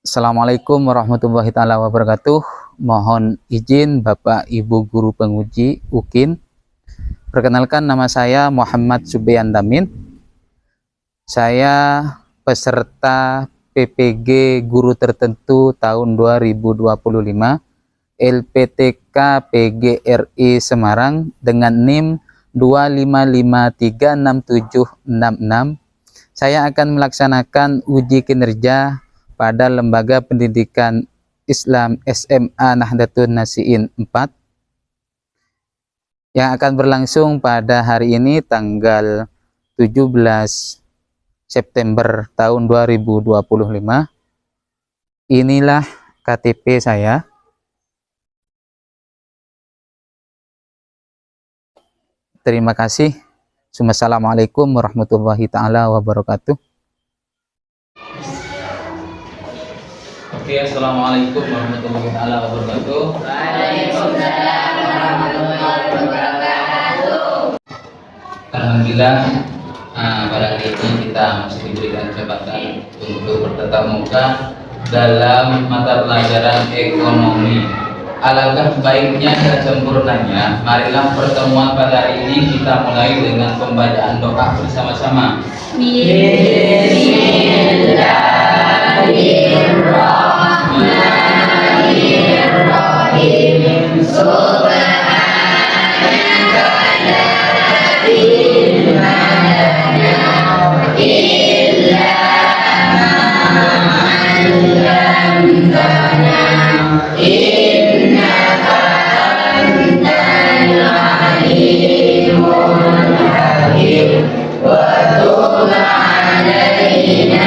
Assalamualaikum warahmatullahi taala wabarakatuh. Mohon izin Bapak Ibu Guru Penguji UKIN. Perkenalkan, nama saya Muhammad Subian Damin. Saya peserta PPG Guru Tertentu tahun 2025 LPTK PGRI Semarang dengan NIM 255367666. Saya akan melaksanakan uji kinerja pada Lembaga Pendidikan Islam SMA Nahdlatul Nasiin 4 yang akan berlangsung pada hari ini tanggal 17 September tahun 2025. Inilah KTP saya. Terima kasih. Assalamualaikum warahmatullahi taala wabarakatuh. Oke, assalamualaikum warahmatullahi wabarakatuh. Waalaikumsalam warahmatullahi wabarakatuh. Alhamdulillah, pada hari ini kita masih diberikan kesempatan untuk bertatap muka dalam mata pelajaran ekonomi. Alangkah baiknya dan sempurnanya, marilah pertemuan pada hari ini kita mulai dengan pembacaan doa bersama-sama. Bismillahirrahmanirrahim. Subhanaka la ilma lana illa ma 'allamtana innaka antal alimul hakim wa tub 'alaina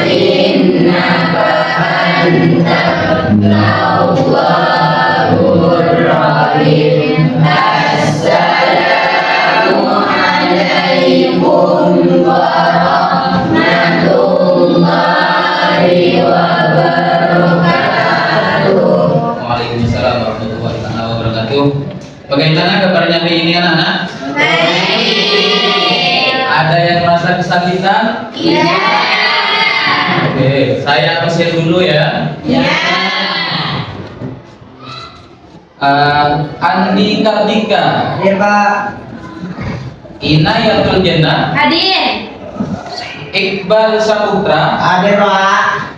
innaka antat tawwabur rahim. Assalamu alaikum warahmatullahi wabarakatuh. Waalaikumsalam warahmatullahi wabarakatuh. Bagaimana kabarnya hari ini anak-anak? Baik. Ada yang merasa kesakitan? Ya. Oke, saya absen dulu ya. Ya. Andi Kartika, Hadir Pak. Inayatul Jannah, Hadir. Iqbal Saputra, Hadir Pak.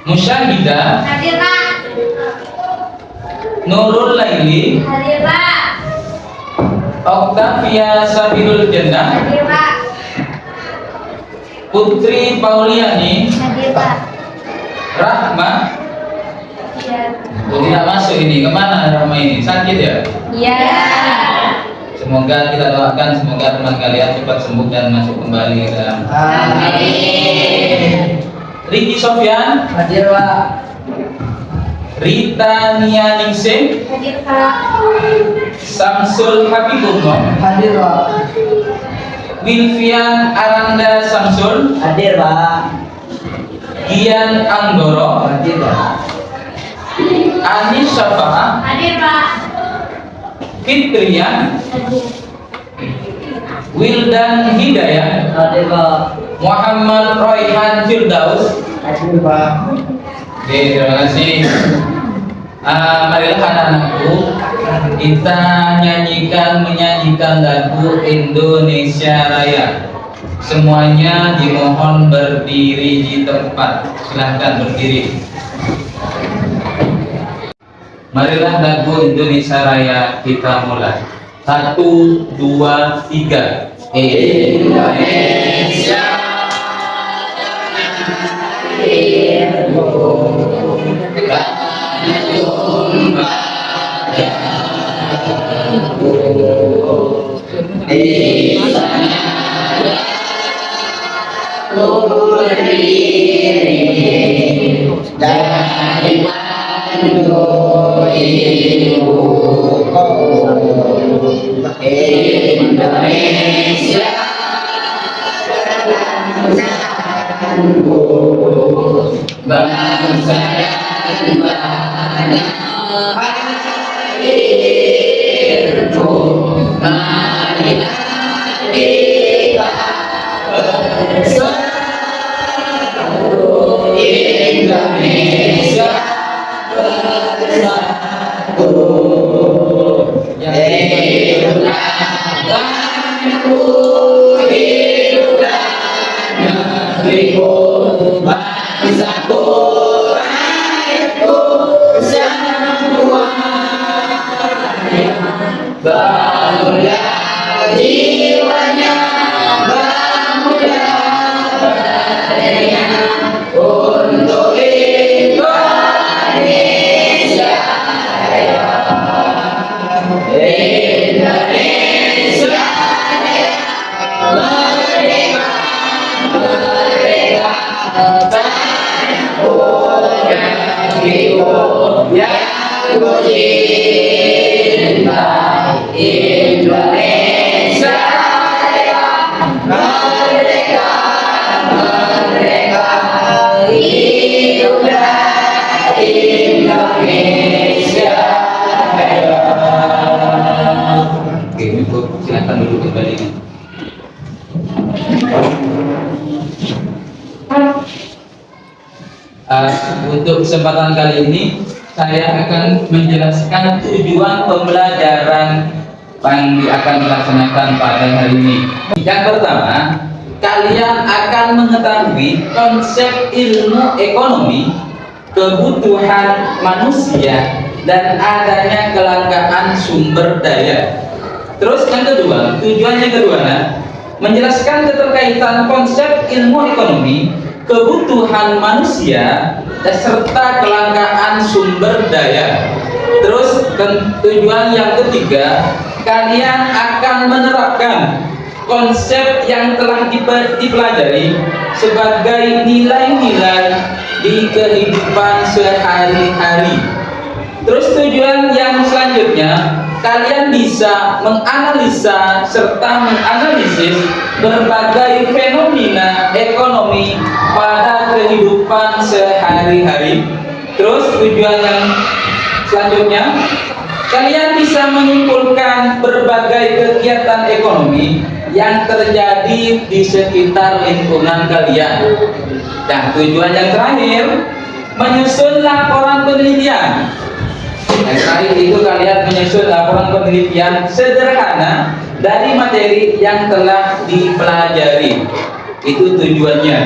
Musyahidah, Hadir Pak. Nurul Laili, Hadir Pak. Oktavia Sabilul Jannah, Hadir Pak. Putri Pauliani, Hadir Pak. Rahma. Iya. Oh, tidak masuk ini. Kemana Rahma ini? Sakit ya? Iya. Semoga kita doakan, semoga teman kalian cepat sembuh dan masuk kembali ke dalam. Amin. Riki Sofyan, Hadir Pak. Rita Nianingsih, Hadir Pak. Samsul Habibullah, Hadir Pak. Wilfian Aranda Samsul, Hadir Pak. Gian Anggoro, Hadir Pak. Anis Syafa'a, Hadir Pak. Fitrian, Hadir. Wildan Hidayah, Hadir Pak. Muhammad Royhan Firdaus. Hadir Pak. Oke, terima kasih. Marilah anak-anakku, kita menyanyikan lagu Indonesia Raya. Semuanya dimohon berdiri di tempat. Silahkan berdiri. Marilah lagu Indonesia Raya kita mulai. 1, 2, 3. Indonesia bangsa dan tanah airku, marilah kita bersatu. negeriku, bangsaku, rakyatku, semuanya. Bangunlah jiwanya, bangunlah badannya untuk Indonesia Raya. Indonesia Raya, merdeka, merdeka, punya jiwa yang ku cinta. Indonesia Raya, merdeka, merdeka, hiduplah Indonesia Raya. Oke, Ibu silakan duduk kembali. Untuk kesempatan kali ini saya akan menjelaskan tujuan pembelajaran yang akan dilaksanakan pada hari ini. Yang pertama, kalian akan mengetahui konsep ilmu ekonomi, kebutuhan manusia, dan adanya kelangkaan sumber daya. Terus yang kedua, tujuannya kedua, menjelaskan keterkaitan konsep ilmu ekonomi, kebutuhan manusia, serta kelangkaan sumber daya. Terus tujuan yang ketiga, kalian akan menerapkan konsep yang telah dipelajari sebagai nilai-nilai di kehidupan sehari-hari. Terus tujuan yang selanjutnya, kalian bisa menganalisa serta menganalisis berbagai fenomena ekonomi pada kehidupan sehari-hari. Terus tujuan yang selanjutnya, kalian bisa menyimpulkan berbagai kegiatan ekonomi yang terjadi di sekitar lingkungan kalian. Dan tujuan yang terakhir, menyusun laporan penelitian. Yang terakhir itu kalian menyusun laporan penelitian sederhana dari materi yang telah dipelajari. Itu tujuannya.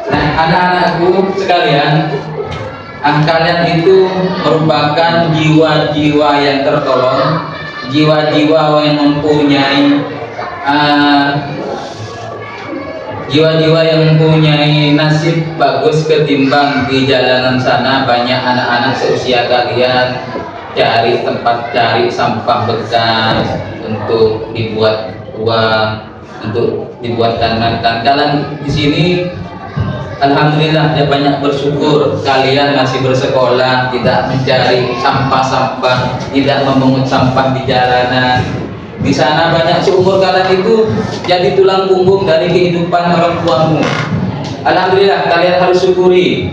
Nah, anak-anakku sekalian, kalian itu merupakan jiwa-jiwa yang tertolong, jiwa-jiwa yang mempunyai jiwa-jiwa yang mempunyai nasib bagus ketimbang di jalanan sana. Banyak anak-anak seusia kalian cari tempat cari sampah bekas untuk dibuat uang, untuk dibuatkan makan. Kalian di sini alhamdulillah ya, banyak bersyukur kalian masih bersekolah, tidak mencari sampah-sampah, tidak memungut sampah di jalanan. Di sana banyak seumur kalian itu jadi tulang punggung dari kehidupan orang tuamu. Alhamdulillah, kalian harus syukuri.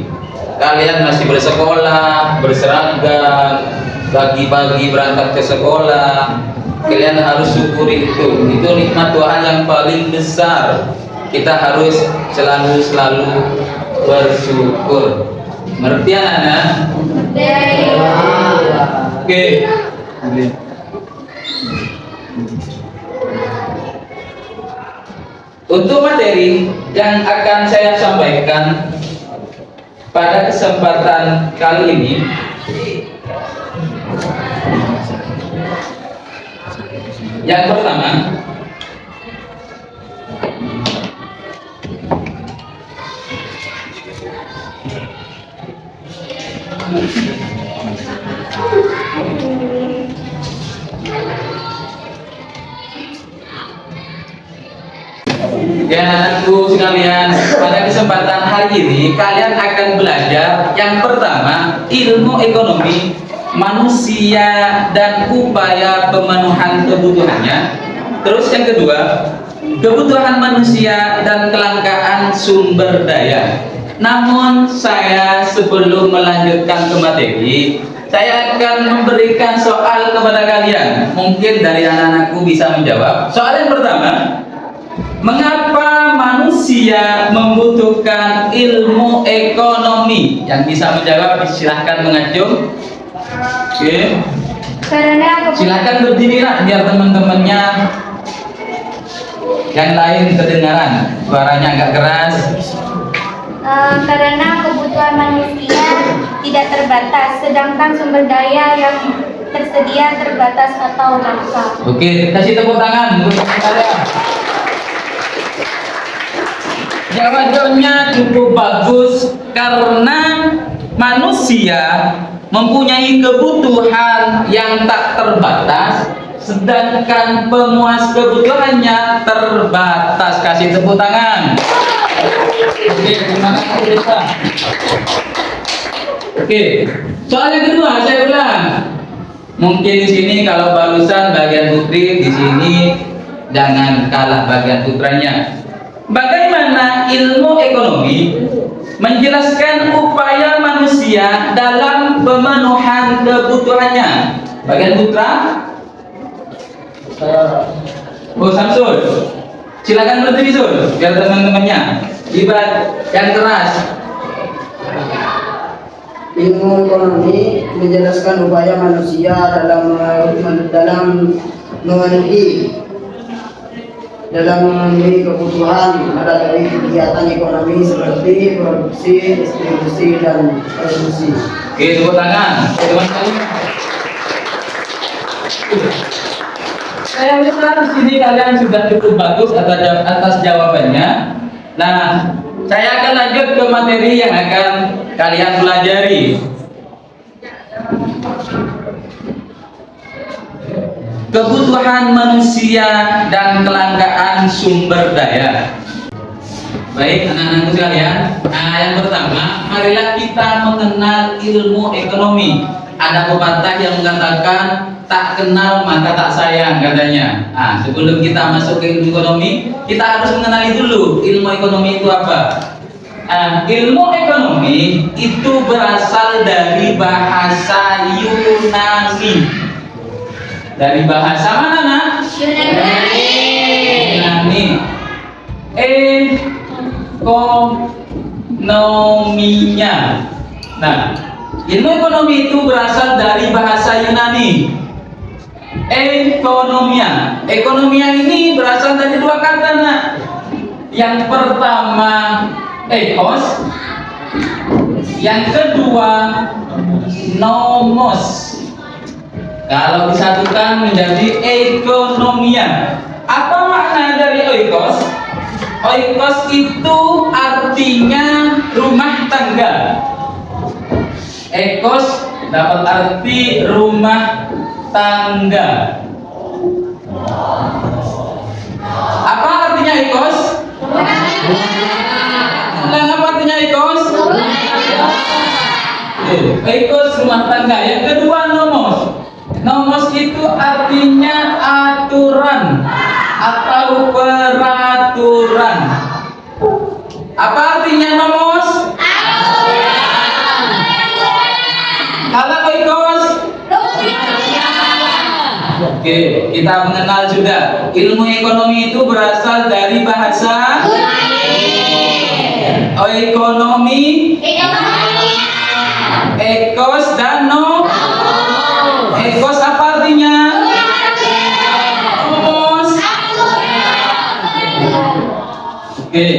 Kalian masih bersekolah, berseragam, pagi-pagi berangkat ke sekolah. Kalian harus syukuri itu. Itu nikmat Tuhan yang paling besar. Kita harus selalu bersyukur. Mengerti anak-anak? Oke. Untuk materi yang akan saya sampaikan pada kesempatan kali ini, yang pertama, ya anakku sekalian, pada kesempatan hari ini kalian akan belajar yang pertama, ilmu ekonomi manusia dan upaya pemenuhan kebutuhannya. Terus yang kedua, kebutuhan manusia dan kelangkaan sumber daya. Namun saya sebelum melanjutkan ke materi, saya akan memberikan soal kepada kalian. Mungkin dari anak-anakku bisa menjawab. Soal yang pertama, mengapa manusia membutuhkan ilmu ekonomi? Yang bisa menjawab silahkan mengacung. Oke. Karena Silahkan berdiri nak biar teman-temannya Yang lain kedengaran, suaranya agak keras. Karena kebutuhan manusia tidak terbatas, sedangkan sumber daya yang tersedia terbatas atau langka. Oke, kasih tepuk tangan untuk kalian. Jawabannya cukup bagus karena manusia mempunyai kebutuhan yang tak terbatas, sedangkan pemuas kebutuhannya terbatas. Kasih tepuk tangan. Oke, terima kasih Ustaz. Oke, soal yang kedua saya ulang. Mungkin di sini kalau barusan bagian putri, di sini jangan kalah bagian putranya. Bagaimana ilmu ekonomi menjelaskan upaya manusia dalam pemenuhan kebutuhannya? Bagian putra? Oh, Samsul. Silakan berdiri Sul, biar teman-temannya. Ibarat yang keras. Ilmu ekonomi menjelaskan upaya manusia dalam memenuhi kebutuhan ada dari kegiatan ekonomi seperti produksi, distribusi, dan konsumsi. Oke, tepuk tangan. Teman-teman. Saya lihat di sini kalian sudah cukup bagus atas jawabannya. Nah, saya akan lanjut ke materi yang akan kalian pelajari. Kebutuhan manusia dan kelangkaan sumber daya. Baik, anak-anakku sekalian. Nah, yang pertama, marilah kita mengenal ilmu ekonomi. Ada pepatah yang mengatakan tak kenal maka tak sayang katanya. Nah, sebelum kita masuk ke ilmu ekonomi, kita harus mengenali dulu ilmu ekonomi itu apa. Ilmu ekonomi itu berasal dari bahasa Yunani. Dari bahasa mana, Nak? Yunani. Ekonominya. Nah, ilmu ekonomi itu berasal dari bahasa Yunani. Ekonomia. Ekonomia ini berasal dari dua kata, Nak. Yang pertama ekos, yang kedua nomos. Kalau disatukan menjadi ekonomia. Apa makna dari oikos? Oikos itu artinya rumah tangga. Ekos dapat arti rumah tangga. Apa artinya ekos? Apa artinya ekos? Ekos rumah tangga. Yang kedua nomos. Nomos itu artinya aturan atau peraturan. Apa artinya nomos? Kalau ekos? Oke, kita mengenal juga ilmu ekonomi itu berasal dari bahasa ekonomi, ekos dan ekos apa artinya? Nomos. Oke,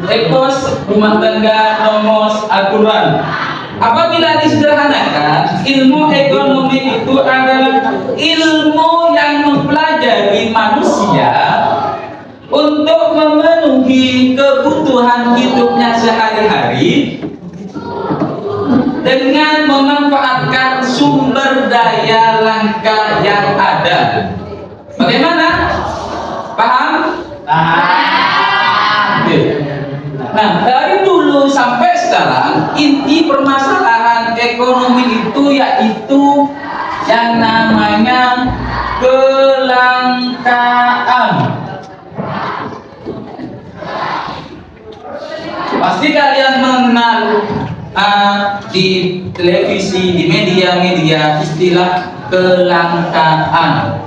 ekos rumah tangga, nomos aturan. Apabila disederhanakan, ilmu ekonomi itu adalah ilmu yang mempelajari manusia untuk memenuhi kebutuhan hidupnya sehari-hari dengan memanfaatkan sumber daya langka yang ada. Bagaimana? Paham? Paham. Oke. Nah, dari dulu sampai sekarang inti permasalahan ekonomi itu yaitu yang namanya kelangkaan. Pasti kalian mengenal di televisi, di media-media istilah kelangkaan.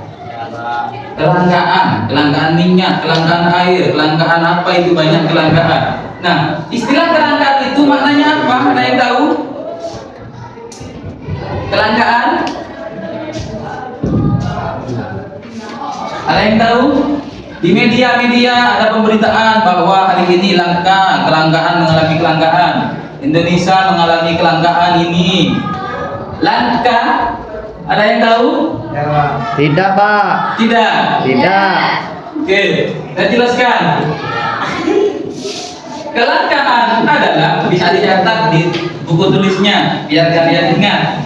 Kelangkaan minyak, kelangkaan air, kelangkaan apa itu, banyak kelangkaan. Nah, istilah kelangkaan itu maknanya apa? Ada yang tahu? Kelangkaan? Ada yang tahu? Di media-media ada pemberitaan bahwa hari ini langka, kelangkaan mengalami kelangkaan. Indonesia mengalami kelangkaan ini. Langka? Ada yang tahu? Tidak, Pak. Tidak. Tidak. Oke, saya jelaskan. Kelangkaan adalah bisa dicatat di buku tulisnya biar kalian ingat.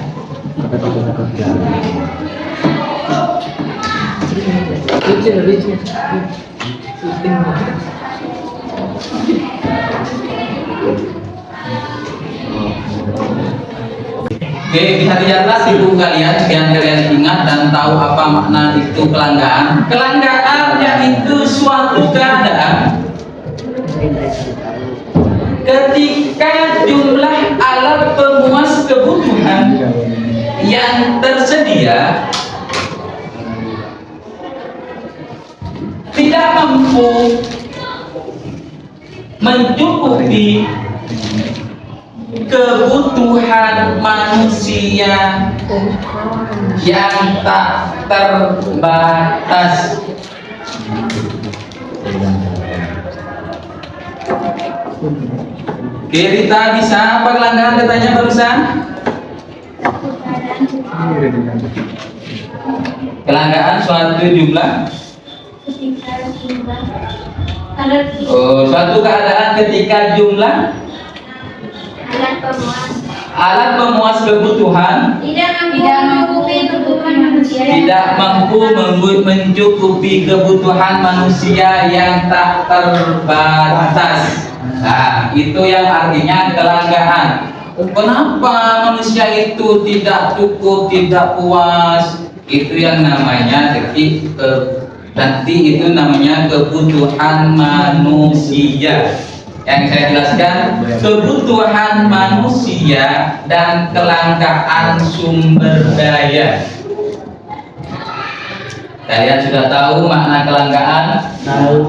Oke, bisa dicatat di buku kalian biar kalian ingat dan tahu apa makna itu kelangkaan. Kelangkaan yaitu suatu keadaan ketika jumlah alat pemuas kebutuhan yang tersedia tidak mampu mencukupi kebutuhan manusia yang tak terbatas. Oke, Rita, bisa apa kelangkaan katanya barusan? Kelangkaan suatu jumlah. Oh, suatu keadaan ketika jumlah alat pemuas kebutuhan tidak mampu mencukupi kebutuhan manusia yang tak terbatas. Nah, itu yang artinya kelangkaan. Kenapa manusia itu tidak cukup, tidak puas? Itu yang namanya nanti itu namanya kebutuhan manusia. Yang saya jelaskan, kebutuhan manusia dan kelangkaan sumber daya. Kalian sudah tahu makna kelangkaan? Tahu.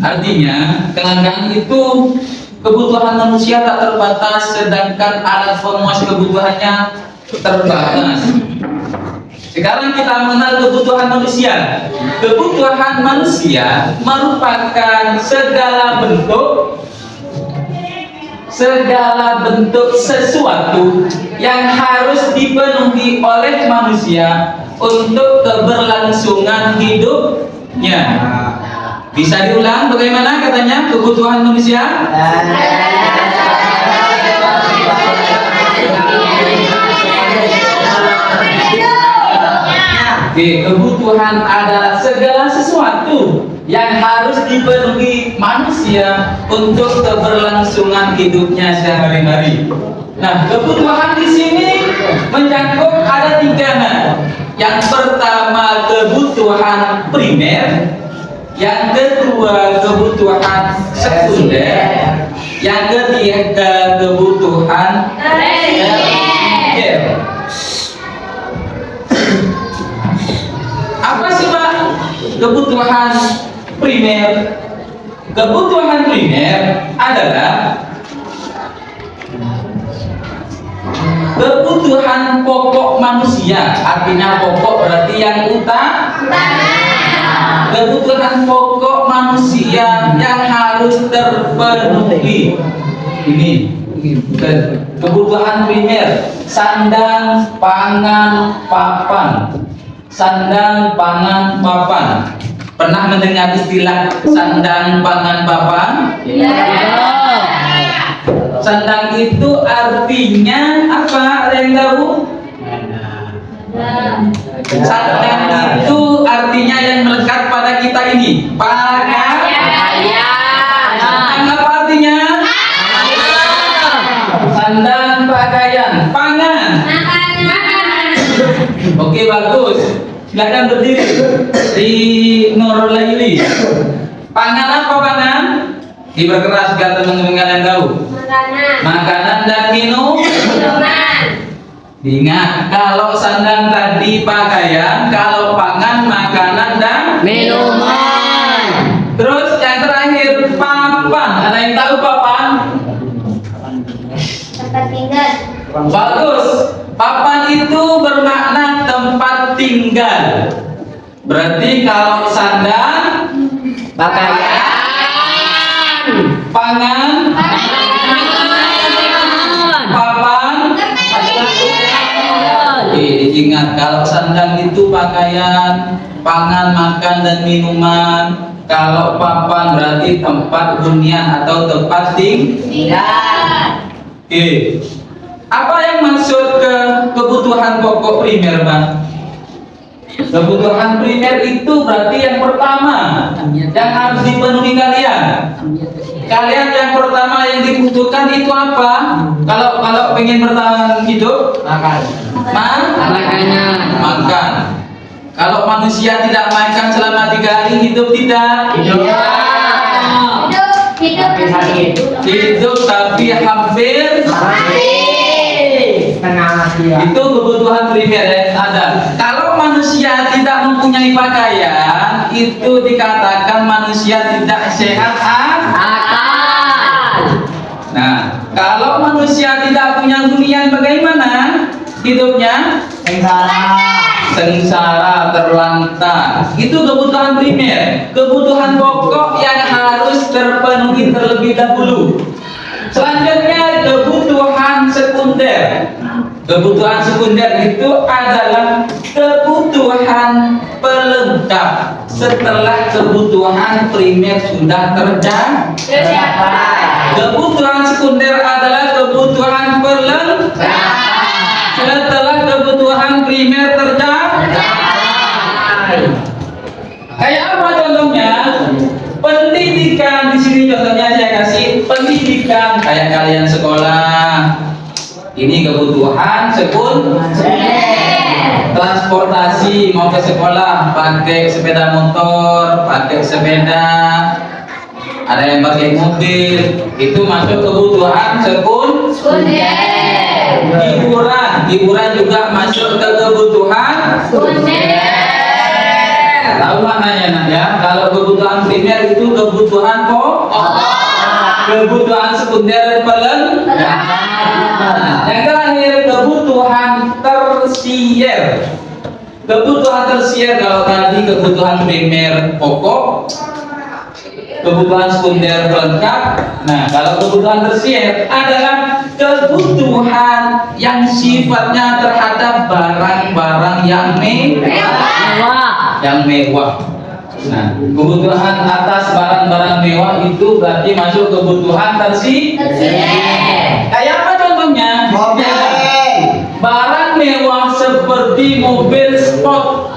Artinya kelangkaan itu kebutuhan manusia tak terbatas, sedangkan alat pemuas kebutuhannya terbatas. Sekarang kita mengenal kebutuhan manusia. Kebutuhan manusia merupakan segala bentuk sesuatu yang harus dipenuhi oleh manusia untuk keberlangsungan hidupnya. Bisa diulang bagaimana katanya kebutuhan manusia? Oke, kebutuhan adalah segala sesuatu yang harus dipenuhi manusia untuk keberlangsungan hidupnya sehari-hari. Nah, kebutuhan di sini mencakup ada 3 nah. Yang pertama kebutuhan primer, yang kedua kebutuhan sekunder, yang ketiga kebutuhan tersier. Apa sih Pak kebutuhan primer? Kebutuhan primer adalah kebutuhan pokok manusia. Artinya pokok berarti yang utama. Kebutuhan pokok manusia yang harus terpenuhi. Ini kebutuhan primer: sandang, pangan, papan. Sandang, pangan, papan. Pernah mendengar istilah sandang, pangan, papan? Sandang itu artinya apa? Ada yang tahu? Sandang itu artinya yang melekat pada kita ini. Pakaian. Sandang apa artinya? Sandang, pakaian, pangan. Oke, bagus. Silakan berdiri di Nurul Laili. Pangan apa pangan? Diperkeras biar teman-teman kalian tahu. Makanan dan minuman. Ingat, kalau sandang tadi pakaian, kalau pangan makanan dan Minuman. Terus yang terakhir papan. Ada yang tahu papan? Tempat tinggal. Bagus. Papan itu bermakna tempat tinggal. Berarti kalau sandang, Pakaian. pangan, papan. Oke, diingat kalau sandang itu pakaian, pangan, makan dan minuman. Kalau papan berarti tempat hunian atau tempat tinggal. Oke. Apa yang masuk ke kebutuhan pokok primer, Bang? Kebutuhan primer itu berarti yang pertama yang harus dipenuhi kalian. Kalian yang pertama yang dibutuhkan itu apa? Kalau pengen bertahan hidup, makan. Makan. Kalau manusia tidak makan selama 3 hari hidup tidak? Hidup tapi hampir itu kebutuhan primer yang ada. Kalau manusia tidak mempunyai pakaian, itu dikatakan manusia tidak sehat akal. Nah, kalau manusia tidak punya hunian bagaimana hidupnya? Sengsara, terlantar. Itu kebutuhan primer, kebutuhan pokok yang harus terpenuhi terlebih dahulu. Selanjutnya kebutuhan sekunder. Kebutuhan sekunder itu adalah kebutuhan pelengkap setelah kebutuhan primer sudah tercapai. Kebutuhan sekunder adalah kebutuhan pelengkap setelah kebutuhan primer tercapai. Kayak apa contohnya? Pendidikan di sini contohnya saya kasih pendidikan kayak kalian sekolah. Ini kebutuhan sekunder. Transportasi mau ke sekolah pakai sepeda motor, pakai sepeda. Ada yang pakai mobil, itu masuk kebutuhan sekunder. Hiburan juga masuk ke kebutuhan sekunder. Tahu maknanya nak ya? Kalau kebutuhan primer itu kebutuhan pokok, kebutuhan sekunder pelengkap. Yang terakhir kebutuhan tersier. Kebutuhan tersier kalau tadi kebutuhan primer pokok, kebutuhan sekunder pelengkap. Nah, kalau kebutuhan tersier adalah kebutuhan yang sifatnya terhadap barang-barang yang mewah. Nah, kebutuhan atas barang-barang mewah itu berarti masuk kebutuhan tersier. Kayak apa contohnya? Barang mewah seperti mobil sport.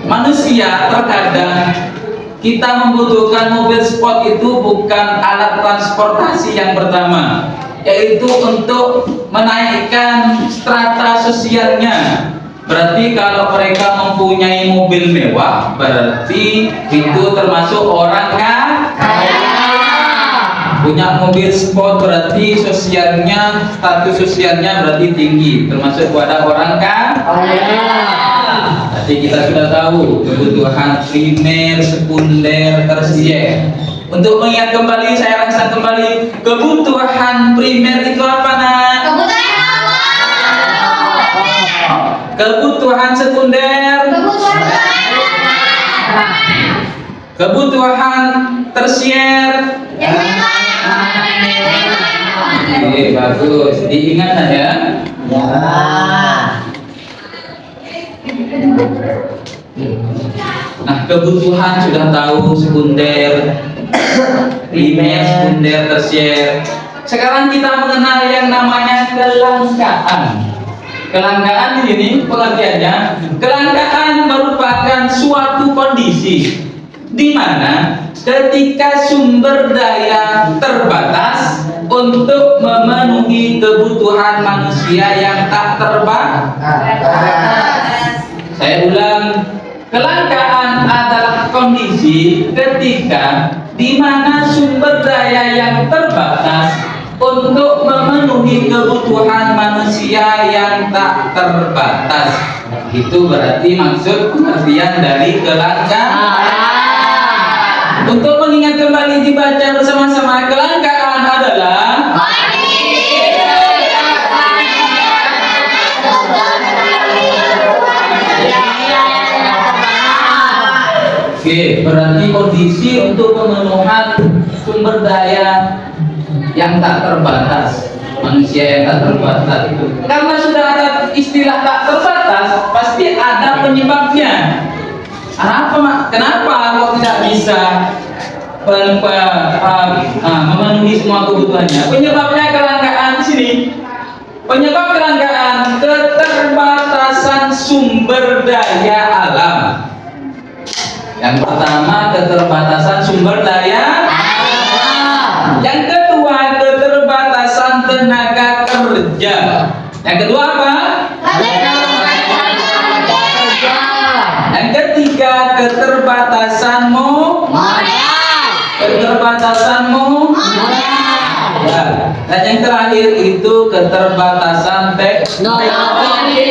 Manusia terkadang kita membutuhkan mobil sport itu bukan alat transportasi yang pertama, yaitu untuk menaikkan strata sosialnya. Berarti kalau mereka mempunyai mobil mewah, berarti itu termasuk orang kaya. Punya mobil sport berarti sosialnya, status sosialnya berarti tinggi, termasuk pada orang kaya. Jadi kita sudah tahu kebutuhan primer, sekunder, tersier. Untuk mengingat kembali, saya rasa kembali kebutuhan primer itu apa nak? Kebutuhan sekunder, kebutuhan tersier. Oke, bagus. Diingat ya. Nah, kebutuhan sudah tahu sekunder, primer, sekunder, tersier. Sekarang kita mengenal yang namanya kelangkaan. Kelangkaan ini pengertiannya, kelangkaan merupakan suatu kondisi di mana ketika sumber daya terbatas untuk memenuhi kebutuhan manusia yang tak terbatas. Saya ulang, kelangkaan adalah kondisi ketika di mana sumber daya yang terbatas untuk memenuhi kebutuhan manusia yang tak terbatas. Itu berarti maksud pengertian dari kelangkaan. Untuk mengingat kembali dibaca bersama-sama, kelangkaan adalah Oke, berarti kondisi untuk pemenuhan sumber daya yang tak terbatas, manusia yang tak terbatas. Karena sudah ada istilah tak terbatas, pasti ada penyebabnya. Kenapa kok tidak bisa memenuhi semua kebutuhannya? Penyebabnya kelangkaan di sini. Penyebab kelangkaan keterbatasan sumber daya alam. Yang pertama, keterbatasan sumber daya alam. Yang kedua, keterbatasan tenaga kerja. Yang kedua apa? Yang ketiga, keterbatasan ya. Dan yang terakhir itu keterbatasan teknologi.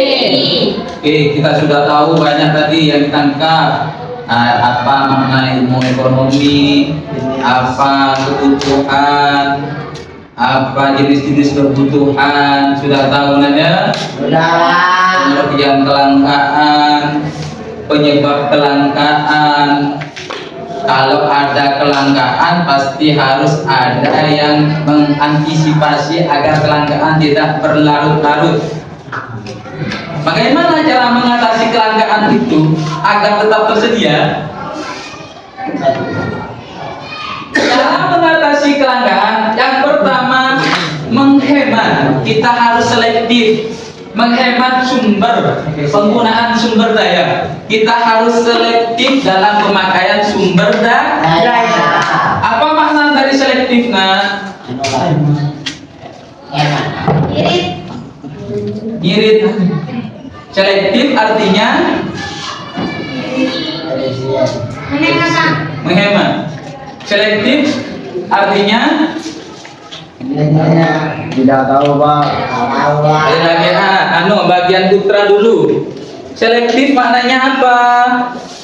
Oke, kita sudah tahu banyak tadi yang ditangkap. Apa makna ilmu ekonomi, apa kebutuhan, apa jenis-jenis kebutuhan, sudah tahu nanya? Pengertian kelangkaan, penyebab kelangkaan. Kalau ada kelangkaan pasti harus ada yang mengantisipasi agar kelangkaan tidak berlarut-larut. Bagaimana cara mengatasi kelangkaan itu agar tetap tersedia? Cara mengatasi kelangkaan yang pertama, menghemat. Kita harus selektif, menghemat penggunaan sumber daya. Kita harus selektif dalam pemakaian sumber daya. Apa makna dari selektif? Ngirit. Selektif artinya menghemat. Selektif artinya Tidak tahu, Pak. lagi bagian putra dulu. Selektif maknanya apa?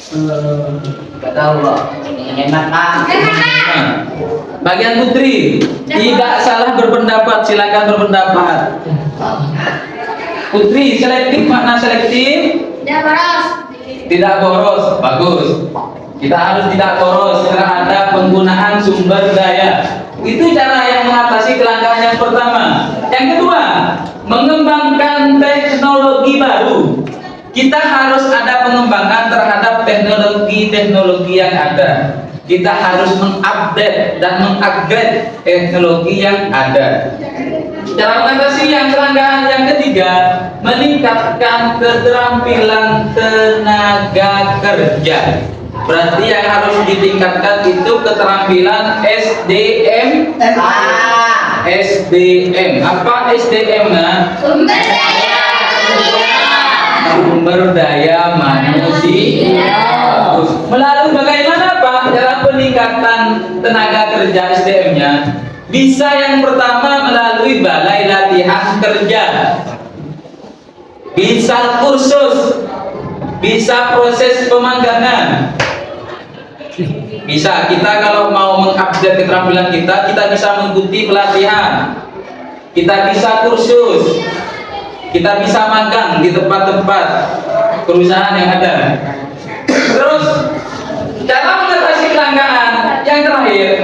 Tidak tahu, Pak. Menghemat, Pak. Bagian putri, tidak salah berpendapat, silakan berpendapat. Putri, selektif makna selektif? Tidak boros, bagus. Kita harus tidak boros terhadap penggunaan sumber daya. Itu cara yang mengatasi kelangkaan yang pertama. Yang kedua, mengembangkan teknologi baru. Kita harus ada pengembangan terhadap teknologi-teknologi yang ada. Kita harus mengupdate dan mengupgrade teknologi yang ada. Cara mengatasi yang kelangkaan yang ketiga, meningkatkan keterampilan tenaga kerja. Berarti yang harus ditingkatkan itu keterampilan SDM. SDM. Apa SDM? Sumber daya manusia. Melalui bagaimana Pak cara peningkatan tenaga kerja SDM-nya? Bisa yang pertama melalui balai latihan kerja. Bisa kursus. Bisa proses pemanggangan. Bisa kita kalau mau mengupdate keterampilan kita bisa mengikuti pelatihan. Kita bisa kursus. Kita bisa magang di tempat-tempat perusahaan yang ada. Terus cara mengatasi kelangkaan yang terakhir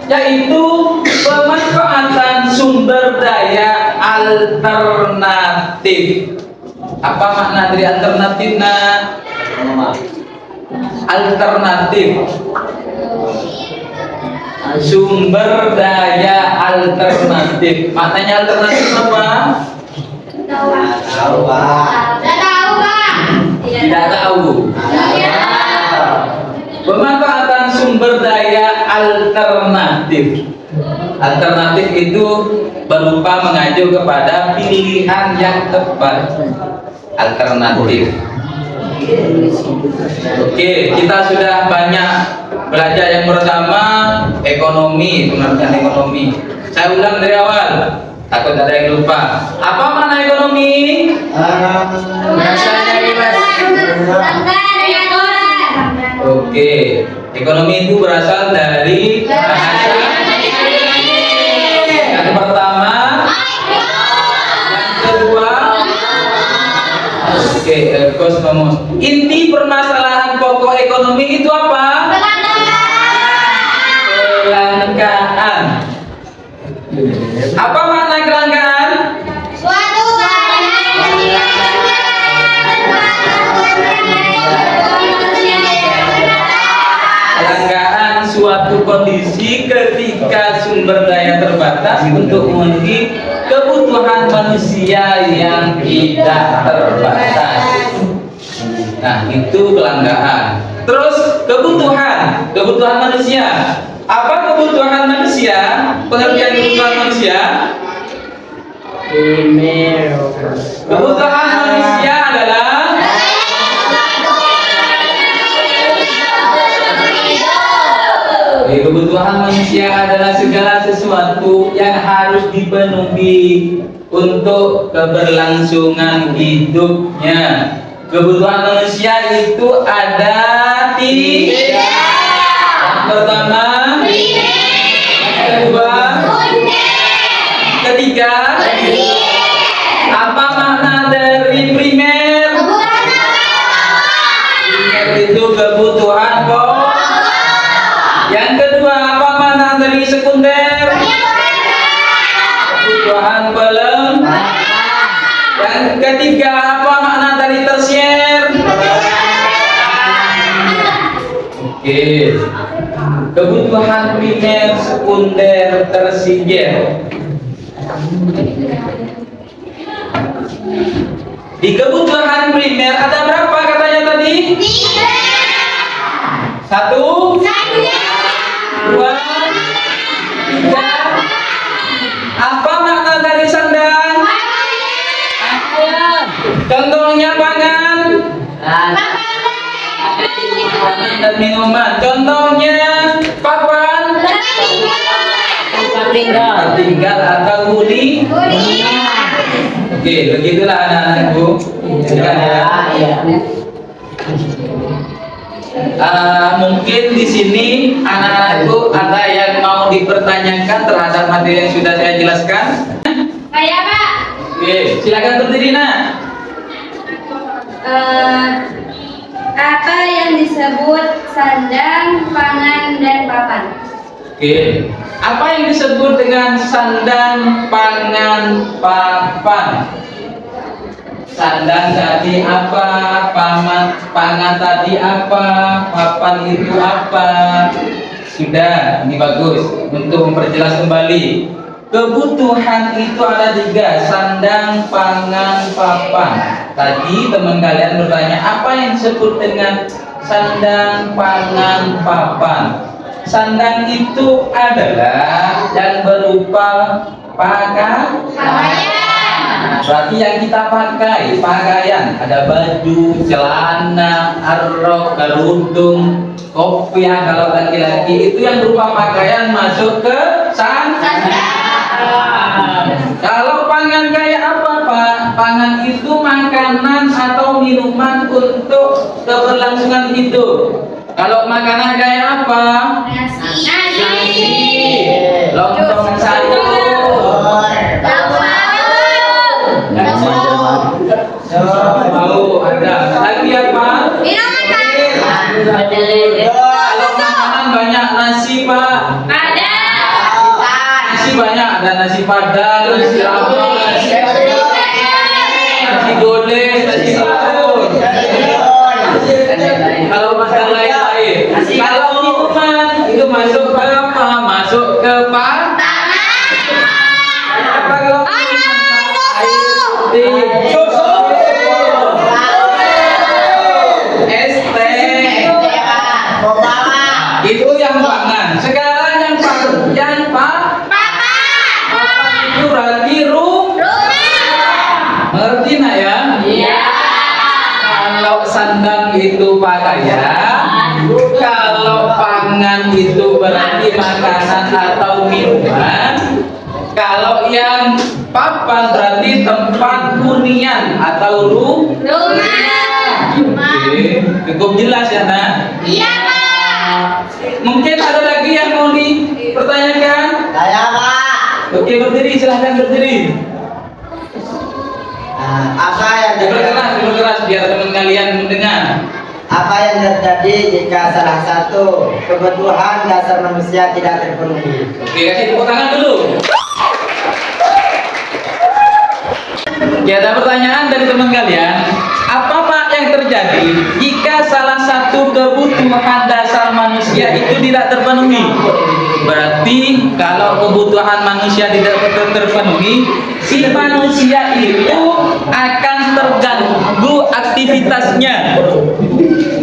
yaitu pemanfaatan sumber daya alternatif. Apa makna dari alternatif? Alternatif. Sumber daya alternatif. Maknanya alternatif apa? Tahu, Pak. Tidak tahu. Pemanfaatan sumber daya alternatif. Alternatif itu berupa mengacu kepada pilihan yang tepat. Alternatif. Oke, kita sudah banyak belajar. Yang pertama ekonomi, pengertian ekonomi. Saya ulang dari awal, takut ada yang lupa. Apa makna ekonomi? Oke, ekonomi itu berasal dari bahasa. Yang pertama, yang kedua, kosmos. Inti permasalahan pokok ekonomi itu apa? Kelangkaan. Apa makna kelangkaan? Suatu Kelangkaan suatu kondisi ketika sumber daya terbatas untuk memenuhi kebutuhan manusia yang tidak terbatas. Nah, itu kelangkaan. Terus kebutuhan manusia. Apa kebutuhan manusia? Pengertian kebutuhan manusia? Kebutuhan manusia adalah kebutuhan manusia adalah segala sesuatu yang harus dipenuhi untuk keberlangsungan hidupnya. Kebutuhan manusia itu ada tiga. Yang pertama, yang kedua, ketiga. Apa makna dari primer? Primer itu kebutuhan pokok. Yang kedua, apa makna dari sekunder? Kebutuhan pelengkap. Yang ketiga, apa makna dari tersier? Oke. Kebutuhan primer, sekunder, tersier. Di kebutuhan primer ada berapa katanya tadi? Satu, dua, tiga. Apa makna dari sandang? Contohnya pangan. Pangan dan minuman. Contohnya papan. Tinggal atau huni. Oke, begitulah anak-anakku. Mungkin di sini anak-anakku ada yang mau dipertanyakan terhadap materi yang sudah saya jelaskan. Kayak Pak. Oke, silakan berdiri nak. Apa yang disebut sandang, pangan, dan papan? Oke, apa yang disebut dengan sandang, pangan, papan? Sandang tadi apa? Pangan tadi apa? Papan itu apa? Sudah, ini bagus untuk memperjelas kembali. Kebutuhan itu ada tiga: sandang, pangan, papan. Tadi teman kalian bertanya apa yang disebut dengan sandang, pangan, papan. Sandang itu adalah yang berupa pakaian. Berarti yang kita pakai pakaian ada baju, celana, arok, kerudung, kopiah kalau laki-laki itu yang berupa pakaian masuk ke sandang. Kalau pangan kayak apa Pak? Pangan itu makanan atau minuman untuk keberlangsungan hidup. Kalau makanan kayak apa? Nasi, lontong sayur, mau ada lagi apa? Kalau makanan banyak nasi Pak. Nasi banyak, ada nasi padang, nasi rames, nasi goreng, nasi telur. Kalau makan lain-lain, kalau minuman itu masuk ke apa? Masuk ke pantai. Apa kalau susu, es teh, itu yang pangan. Sekarang yang papan itu berarti ngerti nak ya? Iya. Kalau sandang itu pakaian, kalau pangan itu berarti makanan atau minuman, kalau yang papan berarti tempat hunian atau rumah. Oke, cukup jelas ya nak? Iya Pak. Mungkin ada lagi yang mau dipertanyakan? Oke, berdiri, silahkan berdiri. Apa yang Diperkeras biar teman kalian mendengar. Apa yang terjadi jika salah satu kebutuhan dasar manusia tidak terpenuhi? Oke, kasih tepuk tangan dulu. Ya, ada pertanyaan dari teman kalian. Apa Pak yang terjadi jika salah satu kebutuhan dasar manusia itu tidak terpenuhi? Berarti kalau kebutuhan manusia tidak terpenuhi, si manusia itu akan terganggu aktivitasnya.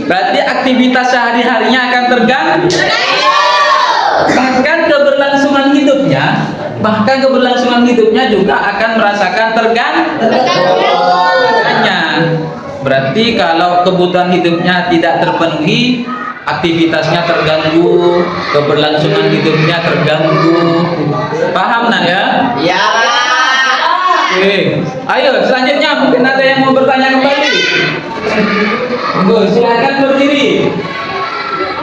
Berarti aktivitas sehari-harinya akan terganggu. Bahkan keberlangsungan hidupnya juga akan merasakan terganggu. Makanya berarti kalau kebutuhan hidupnya tidak terpenuhi, aktivitasnya terganggu, keberlangsungan hidupnya terganggu. Paham nak ya? Ya. Oke, ayo selanjutnya mungkin ada yang mau bertanya kembali. Monggo, silakan berdiri.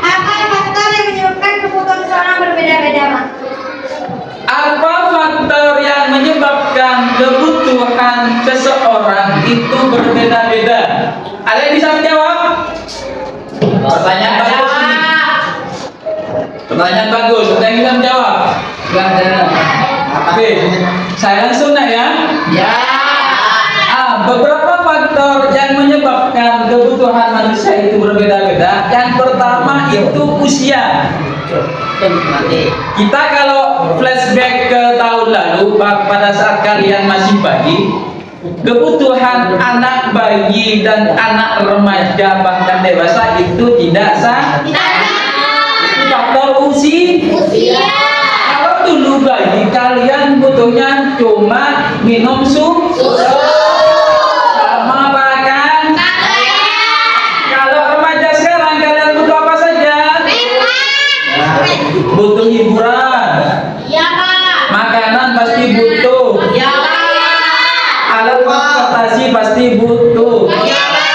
Apa faktor yang menyebabkan kebutuhan seseorang berbeda-beda, Mak? Apa faktor yang menyebabkan kebutuhan seseorang itu berbeda-beda? Ada yang bisa menjawab? Pertanyaan bagus ini. Pertanyaan bagus. Ada yang bisa menjawab? Oke, saya langsung nak ya. Ya. Beberapa faktor yang menyebabkan kebutuhan manusia itu berbeda-beda. Yang pertama itu usia. Kita kalau flashback ke tahun lalu, pada saat kalian masih bayi, kebutuhan anak bayi dan anak remaja bahkan dewasa itu tidak sama. Itu faktor usia. Kalau dulu bayi kalian butuhnya cuma minum susu. Sama apa kan? Kalau remaja sekarang kalian butuh apa saja? Butuh hiburan. Iya, Pak. Makanan pasti butuh. Iya, Pak. Alat transportasi pasti butuh. Iya, Pak.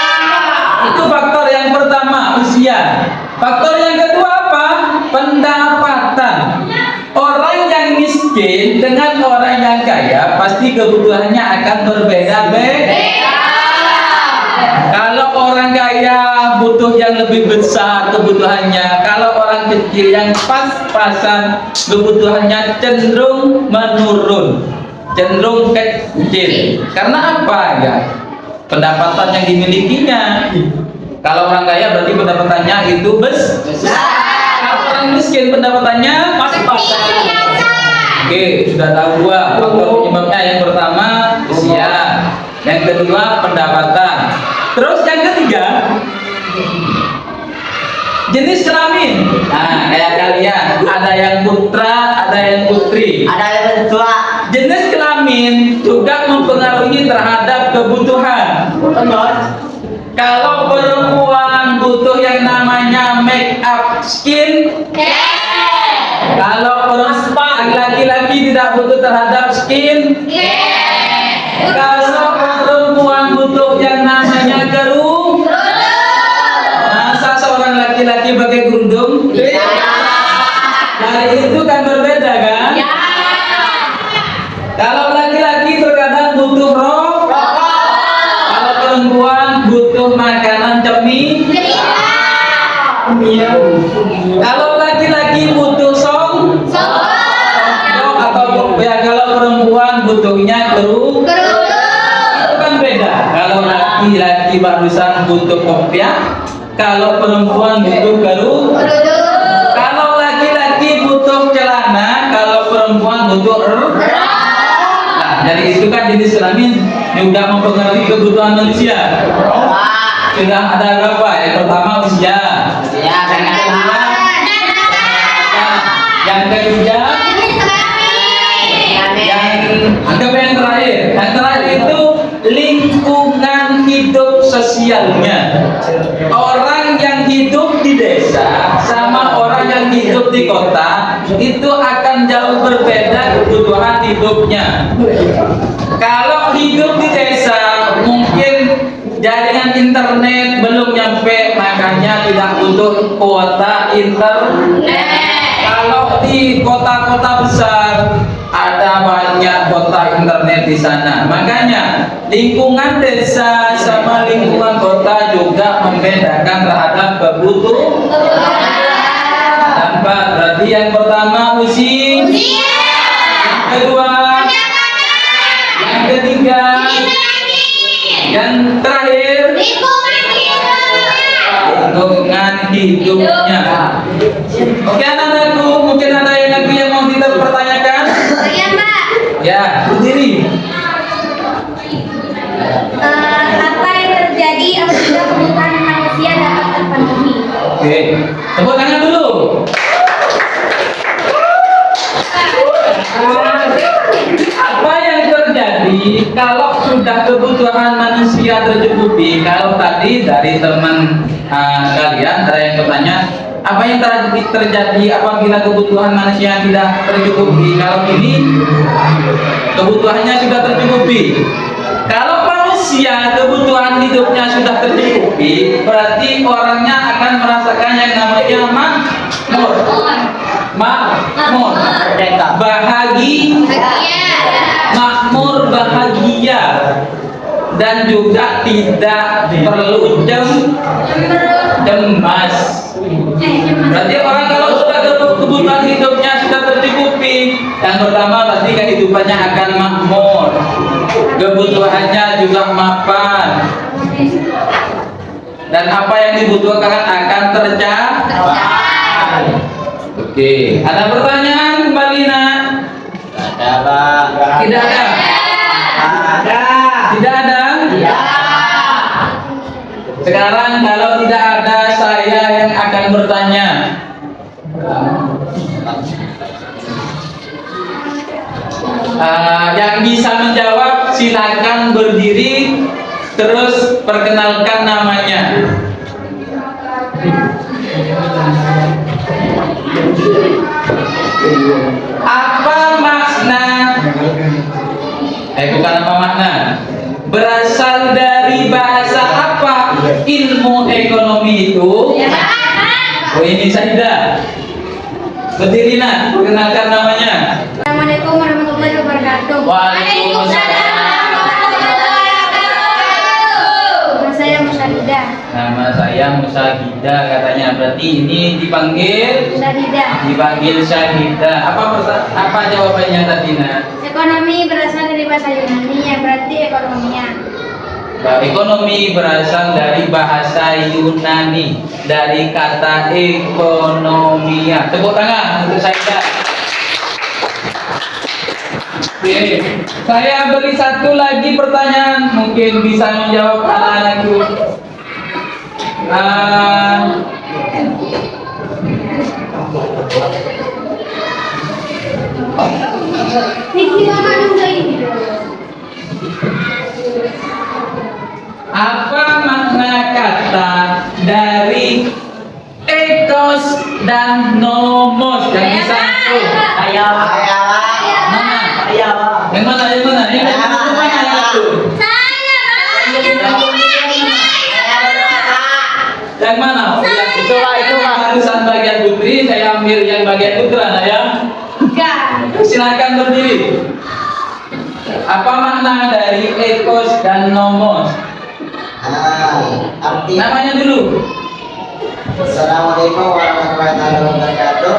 Itu faktor yang pertama, usia. Faktor yang kedua apa? Pendapatan. Orang yang miskin dengan orang yang kaya pasti kebutuhannya akan berbeda-beda. Kalau orang kaya butuh yang lebih besar kebutuhannya, kalau orang kecil yang pas-pasan kebutuhannya cenderung menurun, cenderung kecil. Karena apa ya? Pendapatan yang dimilikinya. Kalau orang kaya berarti pendapatannya itu besar. Kalau orang miskin pendapatannya pas-pasan. Oke, sudah tahu dua faktor penyebabnya. Yang pertama usia, yang kedua pendapatan. Terus yang ketiga jenis kelamin. Nah, kayak kalian ada yang putra, ada yang putri. Ada yang tua. Jenis kelamin juga mempengaruhi terhadap kebutuhan. Kalau perempuan butuh yang namanya make up skin. Kalau perempuan laki-laki tidak butuh terhadap skin. Kalau perempuan butuh yang namanya kerudung. Masa seorang laki-laki pakai kerudung? Dari itu kan berbeda kan? Kalau laki-laki terkadang butuh rokok. Kalau perempuan butuh makanan cemilan. Kalau laki-laki butuh songkok atau ya kalau perempuan butuhnya kerudung. Itu kan beda. Kalau laki-laki barusan butuh kopiah, kalau perempuan butuh kerudung. Kalau laki-laki butuh celana, kalau perempuan butuh Nah, dari itu kan jenis kelamin juga mempengaruhi kebutuhan manusia. Sudah ada berapa? Yang pertama usia. Yang ketiga yang terakhir. Yang terakhir itu lingkungan hidup sosialnya. Orang yang hidup di desa sama orang yang hidup di kota itu akan jauh berbeda kebutuhan hidupnya. Kalau hidup di desa mungkin jaringan internet belum nyampe, makanya tidak butuh kuota internet. Kalau di kota-kota besar ada banyak kota internet di sana. Makanya lingkungan desa sama lingkungan kota juga membedakan terhadap kebutuhan. Nampak? Berarti yang pertama usia, yang kedua, yang ketiga, yang terakhir lingkungan hidupnya. Oke anak-anakku, mungkin ada yang lagi yang mau kita pertanyakan? Ya, berdiri. Apa yang terjadi apabila kebutuhan manusia dapat terpenuhi? Oke, tepuk tangan dulu. Apa yang terjadi kalau sudah kebutuhan manusia tercukupi? Kalau tadi dari teman kalian ada yang bertanya, apa yang terjadi apabila kebutuhan manusia tidak tercukupi? Kalau ini kebutuhannya sudah tercukupi. Kalau manusia kebutuhan hidupnya sudah tercukupi, berarti orangnya akan merasakan yang namanya makmur. Makmur, makmur, bahagia, dan juga tidak perlu cemas. Berarti orang kalau sudah kebutuhan hidupnya sudah tercukupi, yang pertama pasti kehidupannya akan makmur, kebutuhannya juga mapan, dan apa yang dibutuhkan akan tercapai. Oke, ada pertanyaan kembali nak? Ada Pak. Tidak ada? Ada. Tidak ada? Sekarang kalau tidak ada, saya yang akan bertanya. Yang bisa menjawab silakan berdiri, terus perkenalkan namanya. Apa makna? Bukan apa makna. Berasal dari bahasa apa ilmu ekonomi itu? Oh ini Saidah. Berdiri nak, perkenalkan namanya. Assalamualaikum warahmatullahi wabarakatuh. Waalaikumsalam. Nama saya Musyahidah. Nama saya Musyahidah katanya. Berarti ini dipanggil Syahidah. Apa jawabannya tadi nak? Ekonomi berasal dari bahasa Yunani yang berarti ekonominya. Ekonomi berasal dari bahasa Yunani, dari kata ekonomia. Tepuk tangan untuk saya. Oke, saya beri satu lagi pertanyaan, mungkin bisa menjawab anak-anakku. Apa makna kata dari ekos dan nomos? Yang bisa tuh. Mana? Yang mana? Yang mana? Yang mana? Yang mana? Itu urusan bagian putri. Saya ambil yang bagian putra, nah ya. Silakan berdiri. Apa makna dari ekos dan nomos? Namanya dulu. Assalamualaikum warahmatullahi wabarakatuh.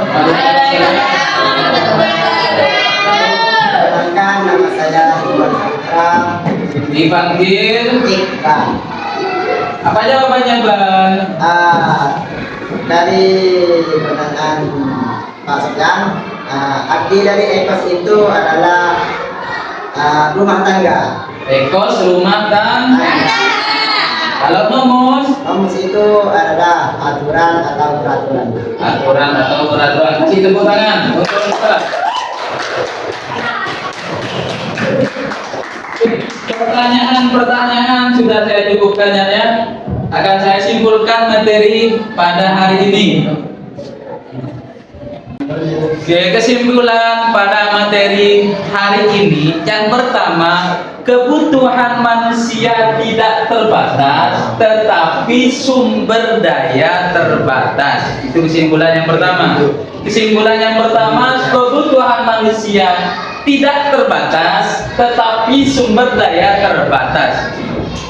Perkenalkan nama saya Iwan Akram. Dipanggil Iqbal. apa jawabannya Bang? Dari pertanyaan Pak Sofyan, arti dari ekos itu adalah rumah tangga. Ekos rumah tangga. Kalau nomos? Nomos itu adalah aturan atau peraturan. Aturan atau peraturan. Kasih tepuk tangan untuk Ustaz. Pertanyaan sudah saya cukupkan ya. Akan saya simpulkan materi pada hari ini. Oke, kesimpulan pada materi hari ini yang pertama, kebutuhan manusia tidak terbatas, tetapi sumber daya terbatas. Itu kesimpulan yang pertama. Kesimpulan yang pertama, kebutuhan manusia tidak terbatas, tetapi sumber daya terbatas.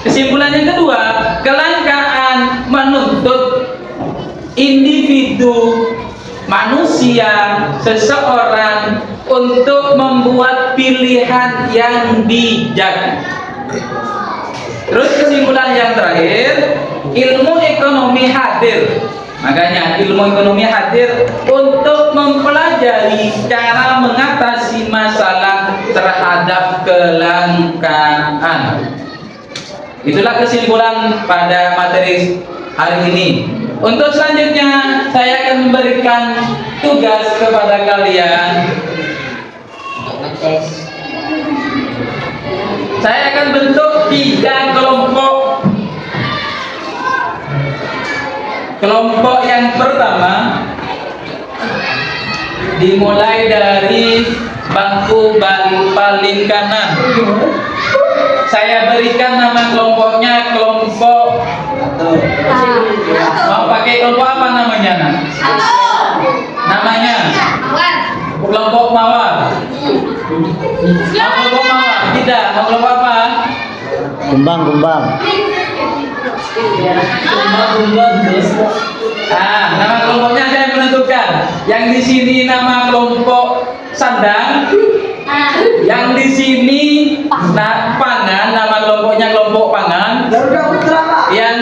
Kesimpulan yang kedua, kelangkaan menuntut individu manusia seseorang untuk membuat pilihan yang bijak. Terus kesimpulan yang terakhir, ilmu ekonomi hadir. Makanya ilmu ekonomi hadir untuk mempelajari cara mengatasi masalah terhadap kelangkaan. Itulah kesimpulan pada materi hari ini. Untuk selanjutnya saya akan memberikan tugas kepada kalian. Saya akan bentuk 3 kelompok. Kelompok yang pertama dimulai dari bangku paling kanan. Saya berikan nama kelompoknya kelompok. Mau pakai kelompok apa namanya? Namanya kelompok mawar. Mau kelompok mawar? Tidak. Mau kelompok apa? Kumbang. Nama kelompoknya saya menentukan. Yang di sini nama kelompok sandang. Yang di sini pangan, nama kelompoknya kelompok pangan. Yang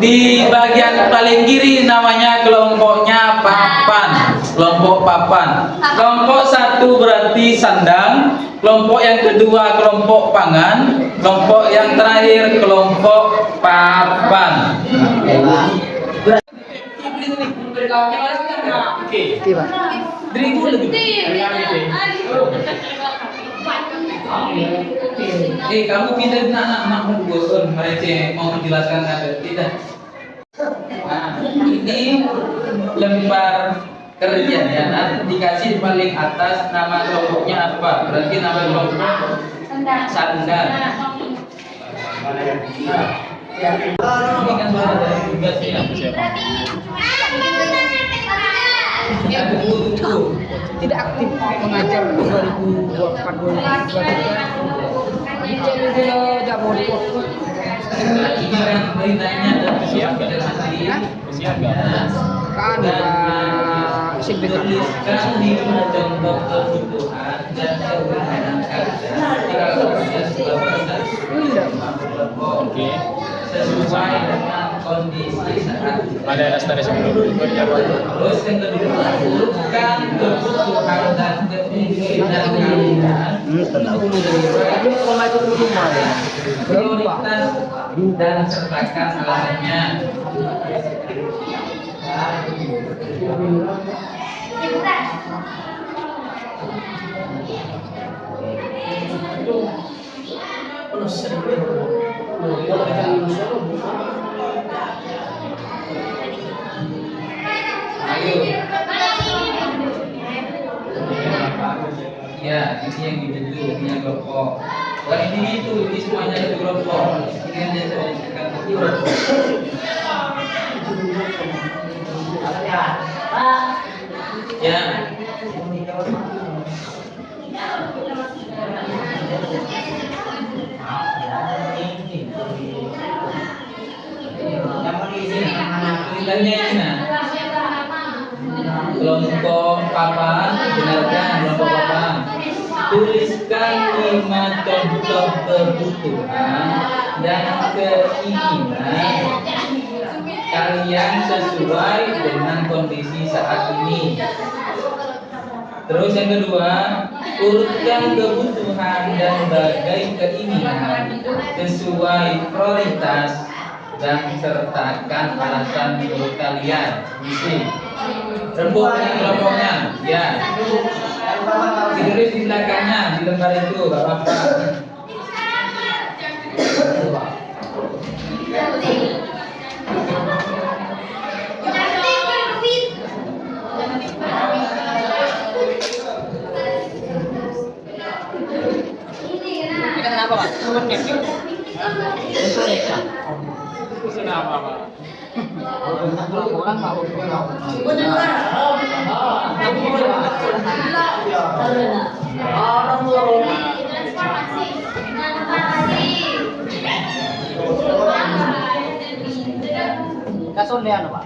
di bagian paling kiri namanya kelompoknya papan. Kelompok papan. Kelompok 1 berarti sandang. Kelompok yang kedua kelompok pangan. Kelompok yang terakhir kelompok papan. Kamu pindah nak bosan mereka mau menjelaskan apa tidak? Ini lembar kerja ya, nanti dikasih paling atas nama kelompoknya apa? Berarti nama kelompok sandang. Ini kan suara dari tugas ya. Buku. Tidak aktif mengajar 2024-2023. Jadi tidak mau dipotong. Ini kan beritanya dan siap Kan tuliskan 5 contoh kebutuhan dan kebutuhan sesuai dengan kondisi saat Ada dasar sebelum terus yang kedua bukan kebutuhan dan keinginan kalian prioritas dan sertakan alasannya. Ayo. Ya, ini yang dibentuk, ini yang kelompok. Bukan ini itu, ini semuanya itu kelompok. Ini yang saya ceritakan tadi. Ya. Ceritanya ini nah. Kelompok papan, dengarkan kelompok papan. Tuliskan 5 contoh kebutuhan dan keinginan kalian sesuai dengan kondisi saat ini. Terus yang kedua, urutkan kebutuhan dan berbagai keinginan sesuai prioritas dan sertakan alasan menurut kalian. Misi rembuknya kelompoknya, ya. Ditulis di belakangnya di lembar itu, Bapak. Kenapa, Pak? Kenapa, Pak? Orang mau Kason dia apa, Pak?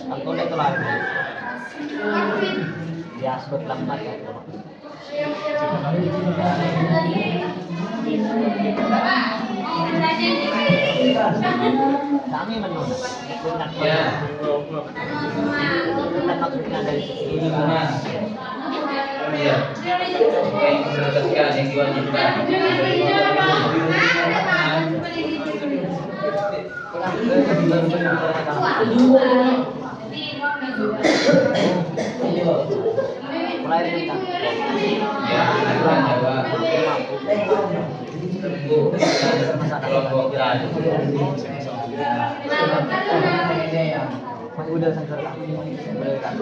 Aku lihat lah. Ya, sebut lambat ya. Kami menunda. Ya. Dan maksudnya dari sisi Lingkungan. Iya. Yang diprioritaskan, yang diwajibkan. mulai tentang Ya, aturan Jawa. Kelompok dan masih udah sensor lah. Boleh kan?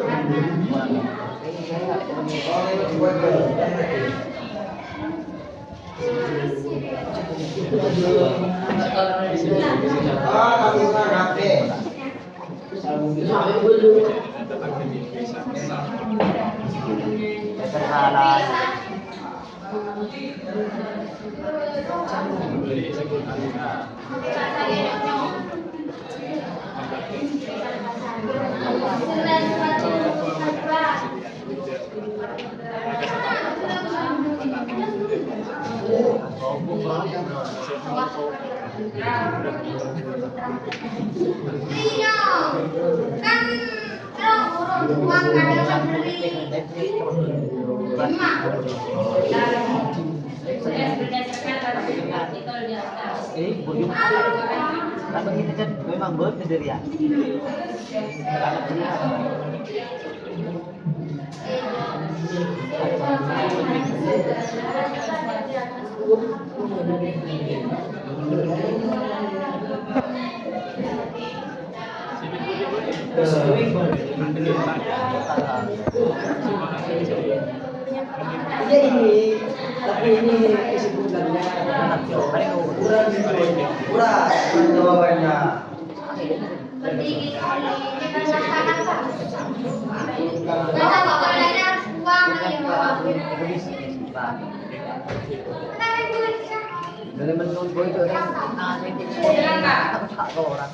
Kalau kita kan memang bersendirian. Tapi ini kesimpulannya kurang jawabannya. Dari menunggu itu orang.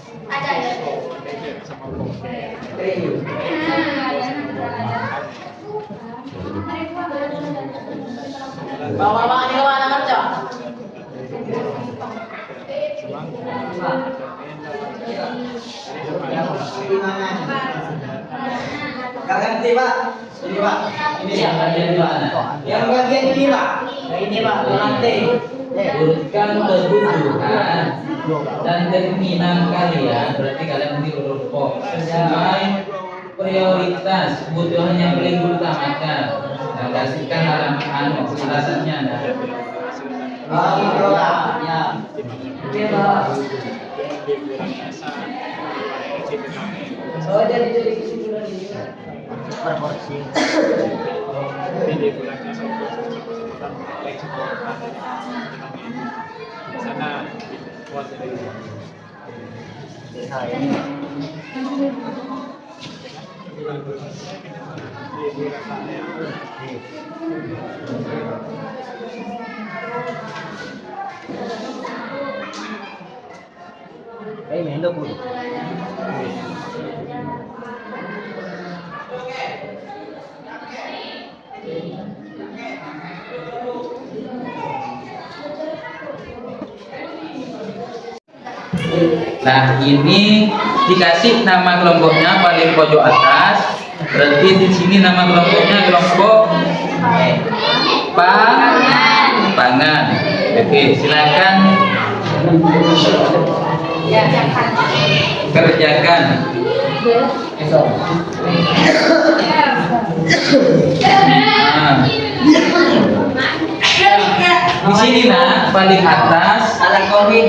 Bawa ini kemana kerja? Gak ganti Pak. Ini Pak. Ini yang bagian di mana? yang bagian ini Pak. Ini Pak, lantai. Urutkan kebutuhan dan keinginan kalian, berarti kalian nanti urut pok sesuai prioritas kebutuhan yang paling diutamakan. Nah, kasihkan alasannya. Ya. Ini Pak. Oh, jadi kesimpulan ini. Proporsi. Sana Mendo puro. Nah, ini dikasih nama kelompoknya paling pojok atas. Berarti di sini nama kelompoknya kelompok pangan. Oke, silakan kerjakan. Nah, di sini nah paling atas Alat komik.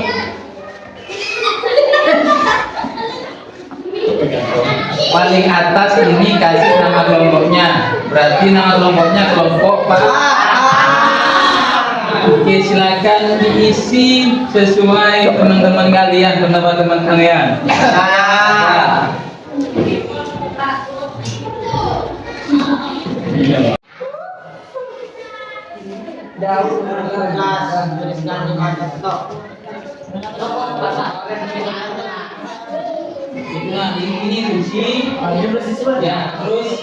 paling atas ini kasih nama kelompoknya. Berarti nama kelompoknya kelompok Oke, silakan diisi sesuai teman-teman kalian, pendapat teman kalian. Ah. Nah, ini Rusi. Ya, terus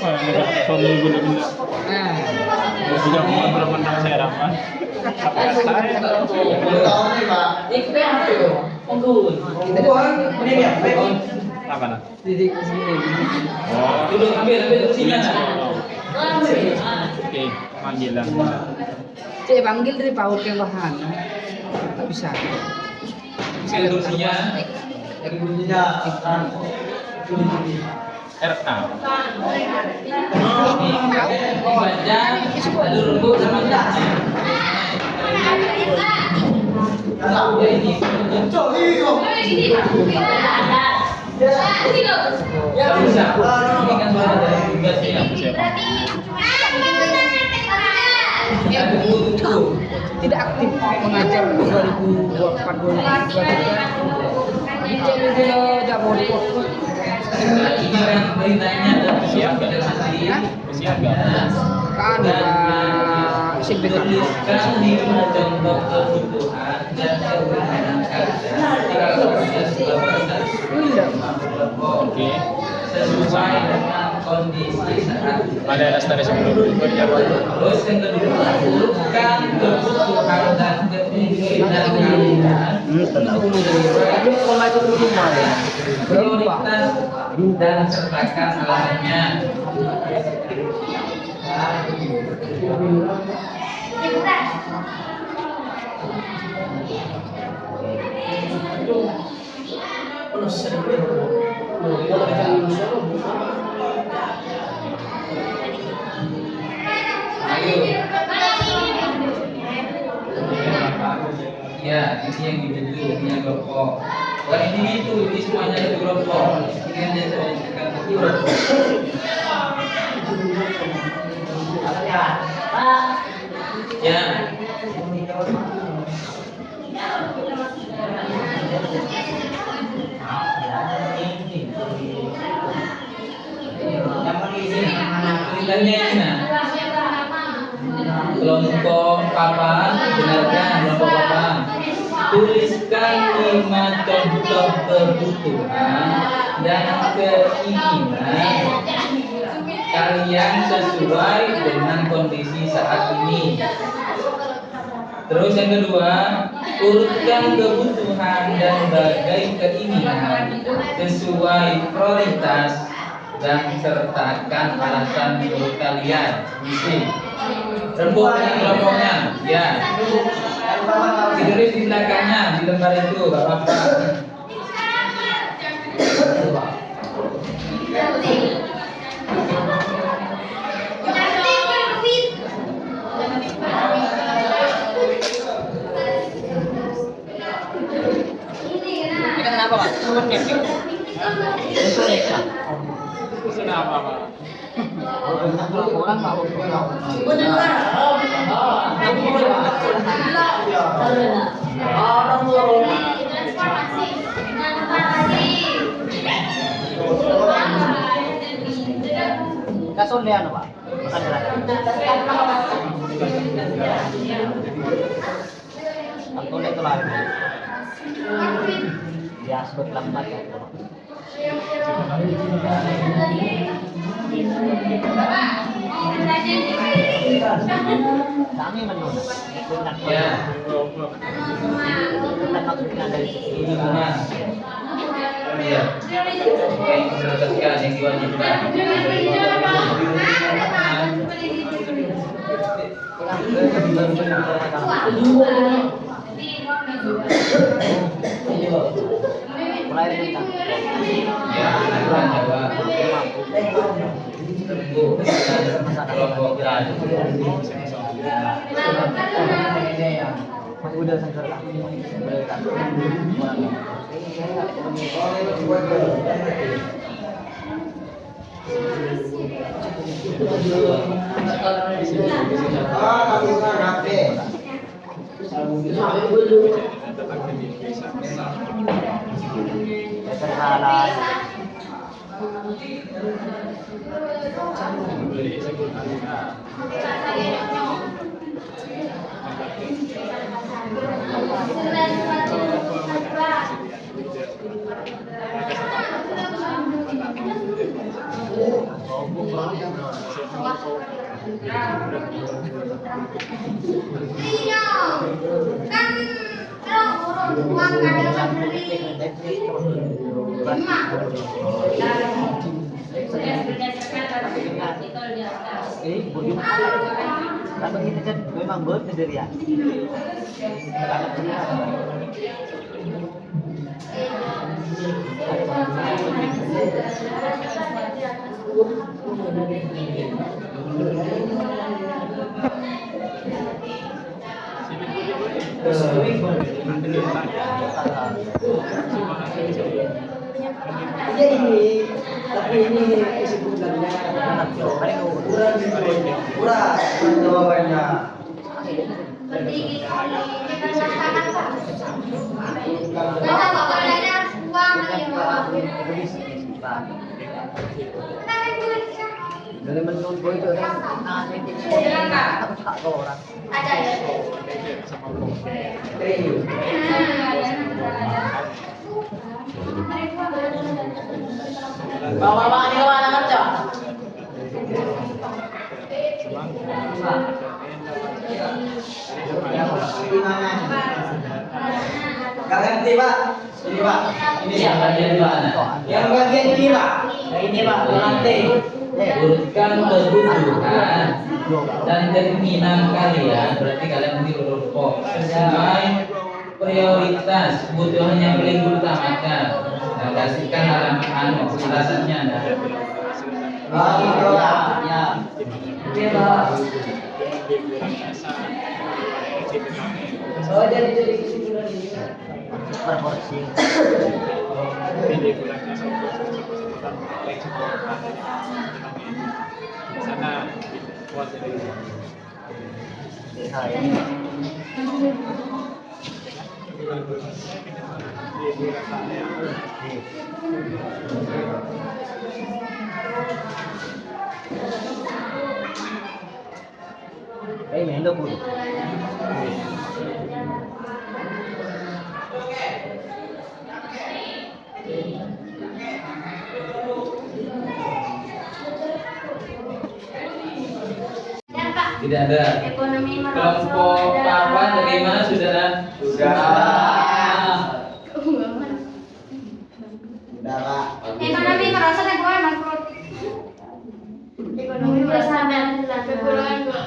Apa nak? duduk ambil Rusinya. Oke, panggilan. Cek panggil dari PAUD yang bahan. Tak bisa. Ambil Rusinya. RA. Baca, lalu rembuk sama Rusinya. Ya ini. Ya bisa. Ini kan suara dari tugasnya. Ya, tunggu. Tidak aktif mengajar 2024 Cek dulu tidak mau dipotong. Ini kan beritanya Siap nggak? Hah? Siap nggak? Kan Pak Sibik. Tuliskan 5 contoh kebutuhan dan kebutuhan Oke. sesuai dengan kondisi saat ini. Ada lestari sebelum berjawab. Terus yang kedua, urutkan kebutuhan dan keinginan kalian. Prioritas dan sertakan alasannya. Ayo. Ya, ini yang dibutuh, ini yang kelompok. Bukan ini itu, ini semuanya itu kelompok. Ini yang saya ceritakan tadi. Ya. Tulisannya ini nah. Kelompok papan, dengarkan kelompok papan. Tuliskan 5 contoh kebutuhan dan keinginan kalian sesuai dengan kondisi saat ini. Terus yang kedua, urutkan kebutuhan dan berbagai keinginan sesuai prioritas dan sertakan alasan menurut kalian. Misi rembuknya kelompoknya, ya. Ditulis di belakangnya di lembar itu, gak apa-apa. Ini kenapa Pak? Sudah apa? Orang Pak. Kason dia Pak. Aku lihat itu lari. Dia sebut lambat ya. Kami menolak. Ya. Kita maksudnya dari sisi Lingkungan. Iya. Yang diprioritaskan, yang diwajibkan. mulai dari kita. Ya, bukan Jawa. Kelompok Mas udah sensor lah. Boleh tak? datang ke Indonesia. Tersalah. Beli sebut harga. Kalau kita kan memang benar ya. Ini, tapi ini kesimpulannya kurang jawabannya. Dari menunggu itu orang. Ada ya. Bawa ini mana kerja? Gak ngerti Pak. Ini Pak. Ini Yang bagian mana? yang bagian ini Pak. Nah, ini Pak, lantai. Urutkan kebutuhan dan keinginan kalian, berarti kalian nanti urut pok sesuai prioritas kebutuhan yang paling diutamakan. Nah, kasihkan alasannya. Nah. Ya. Oh, jadi kesimpulan ini. Proporsi. Sana buat ini. Mendo pun. Tidak ada. Ekonomi Kelompok apa dari mana saudara? Sudah. Sudah Pak. Ekonomi merasa gue bangkrut. Ekonomi merasa kekurangan gue.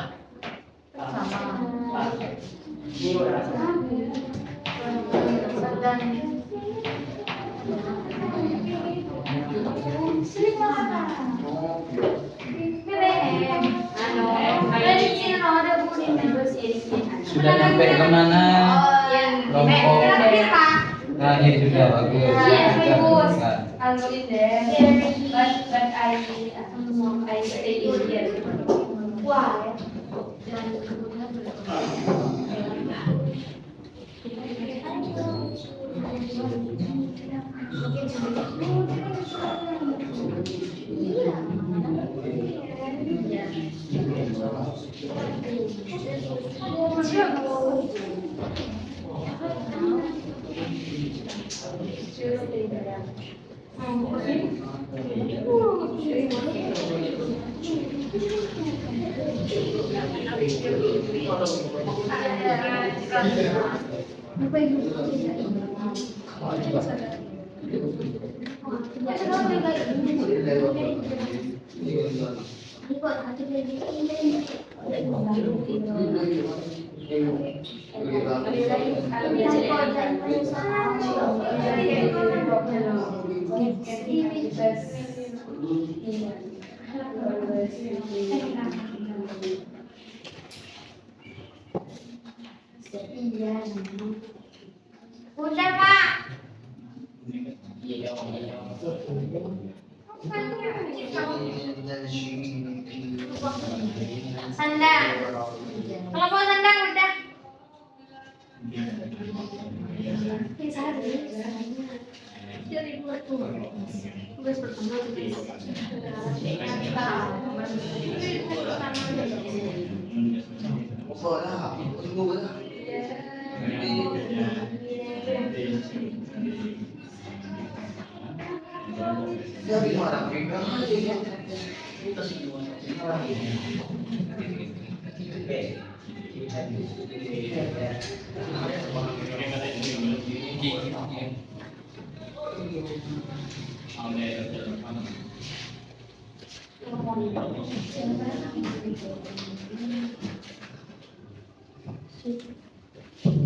Sudah nyampe kemana? Kelompok. Nah, ini sudah bagus. Yes, bagus. Nah, I'll go in there. But I stay in here. Why? Udah Pak. Sandang. Kalau mau sandang udah.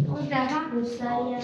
Udah aku sayang.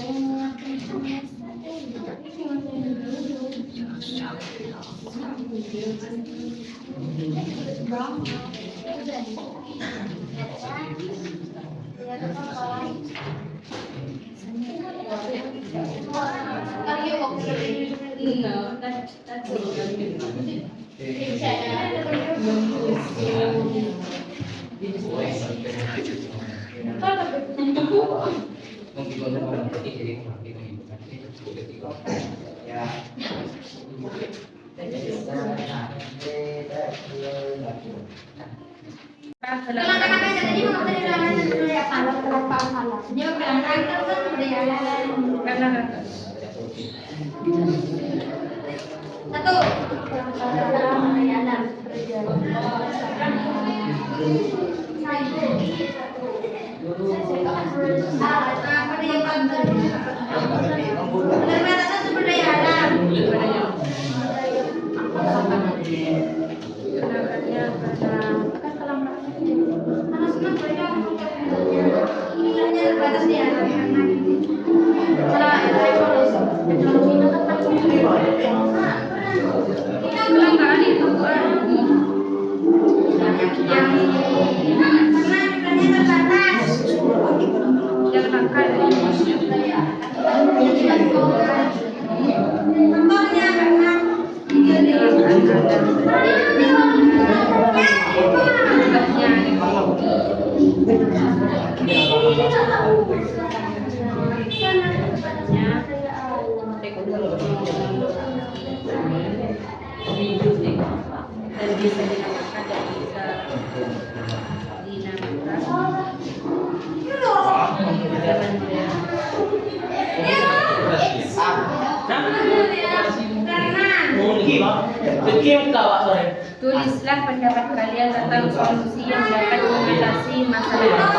Tulislah pendapat kalian tentang solusi yang dapat mengatasi masalah.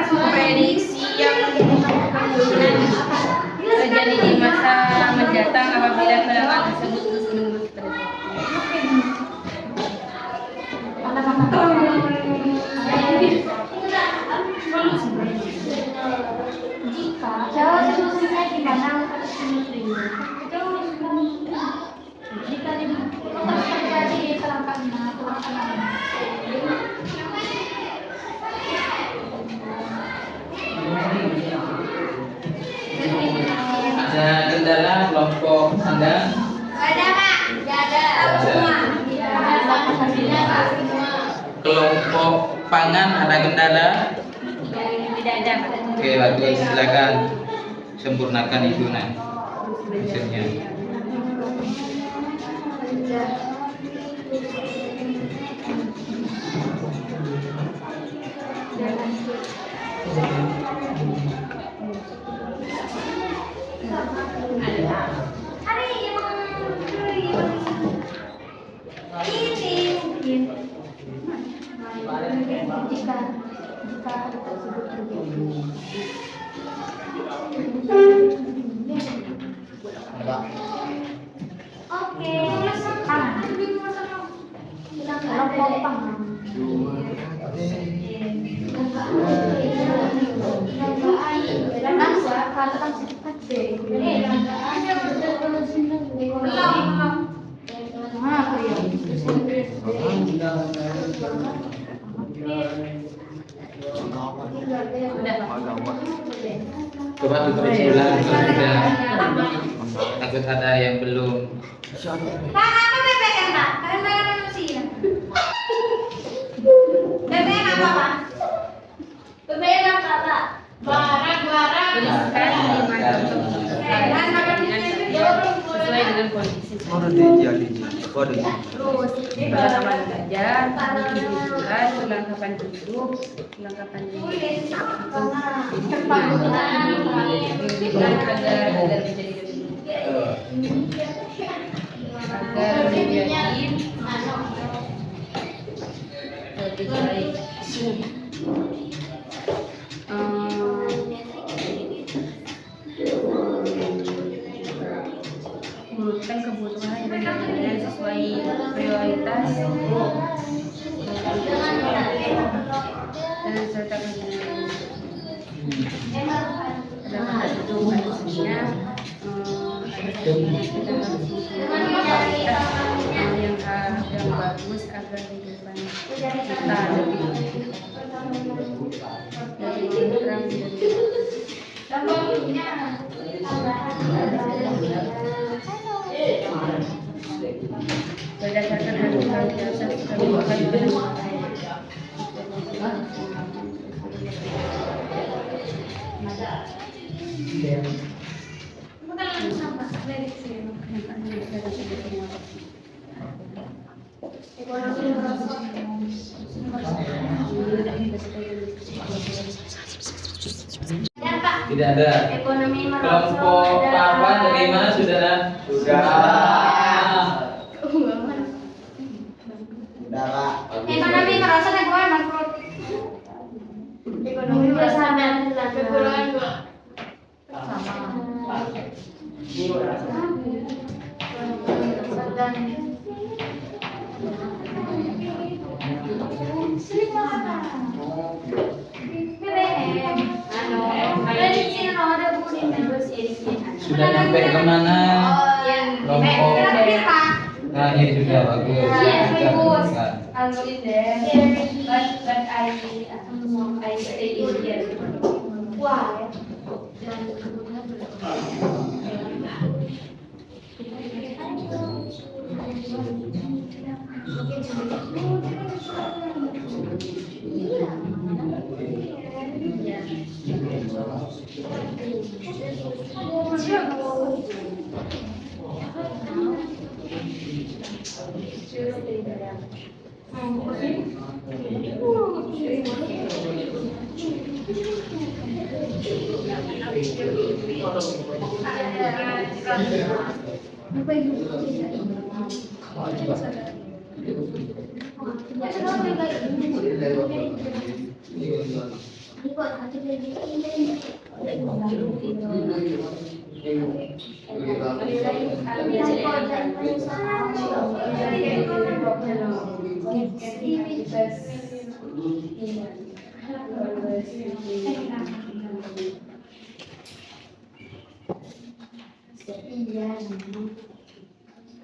Tersebut prediksi yang terjadi di masa mendatang apabila serangan tersebut terus-menerus Jika solusinya gimana? Jika terus terjadi kelangkaan Ada kendala kelompok Anda? Ada Pak, ada semua. Kelompok pangan ada kendala? Tidak ada Pak. Oke, bagus, silakan sempurnakan itu hasilnya. Oke, kelompok pangan. Coba ditulis ulang kalau sudah. Takut ada yang belum. Pak, apa BBM, Pak? Barang-barang manusia. BBM apa, Pak? BBM apa, Pak? Barang-barang. Sesuai dengan kondisi. Terus pengalaman belajar, hiburan, perlengkapan hidup, perlengkapan pendidikan agar menjadi lebih baik. Urutkan kebutuhan dan sesuai prioritas dan serta dalam itu maksudnya kita harus yang bagus agar kehidupan kita lebih terang. Berdasarkan aturan dasar kebijakan Tidak ada. Ekonomi Kelompok papan dari mana saudara? Sudah, Pak. Ekonomi merasa negara bangkrut. Ekonomi merasa kekurangan Sudah sampai kemana? Kelompok. Nah ini sudah bagus. Wah.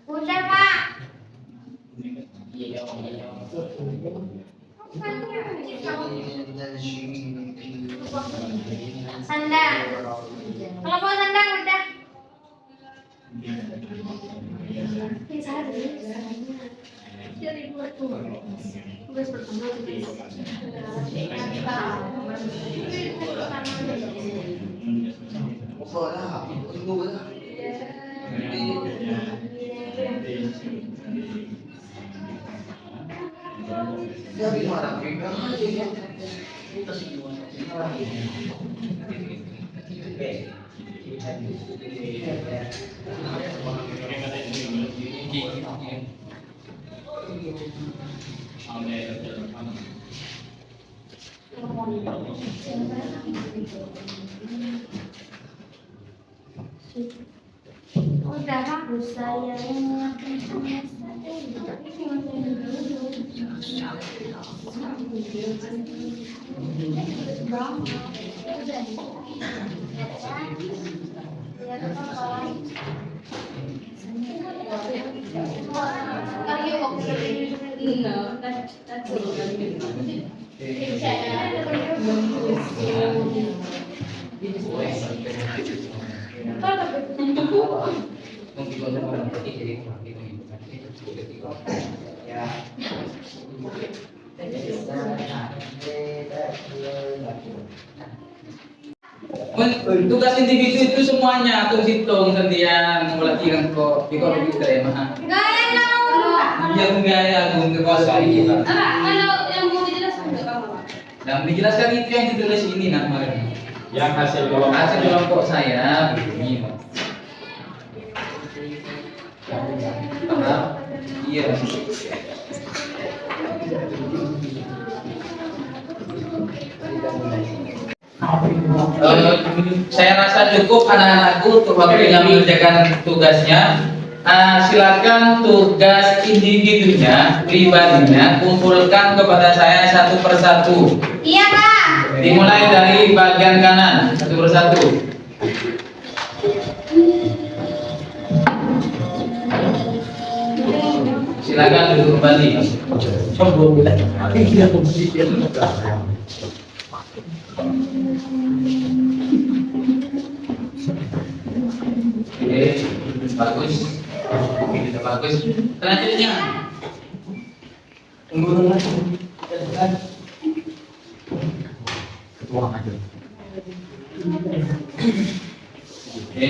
Udah, Pak. Sandang. Kalau mau sandang udah. Udah bagus saya No, that's Ya. Tugas individu itu semuanya hitung sendirian mulai kan kok begitu ya mah. Gaya mau. Iya gaya aku ke kosan gitu. Kalau yang mau dijelaskan enggak kamu? Dan dijelaskan itu yang ditulis ini namanya. Yang hasil kelompok. Hasil kelompok saya begini. Paham? Iya. Saya rasa cukup anak-anakku untuk waktunya mengerjakan tugasnya. Silakan tugas individunya, pribadinya, kumpulkan kepada saya satu persatu. Iya, Pak. Dimulai dari bagian kanan, satu persatu. Silakan duduk kembali. Oke, bagus. Sudah bagus. Selanjutnya. Oke.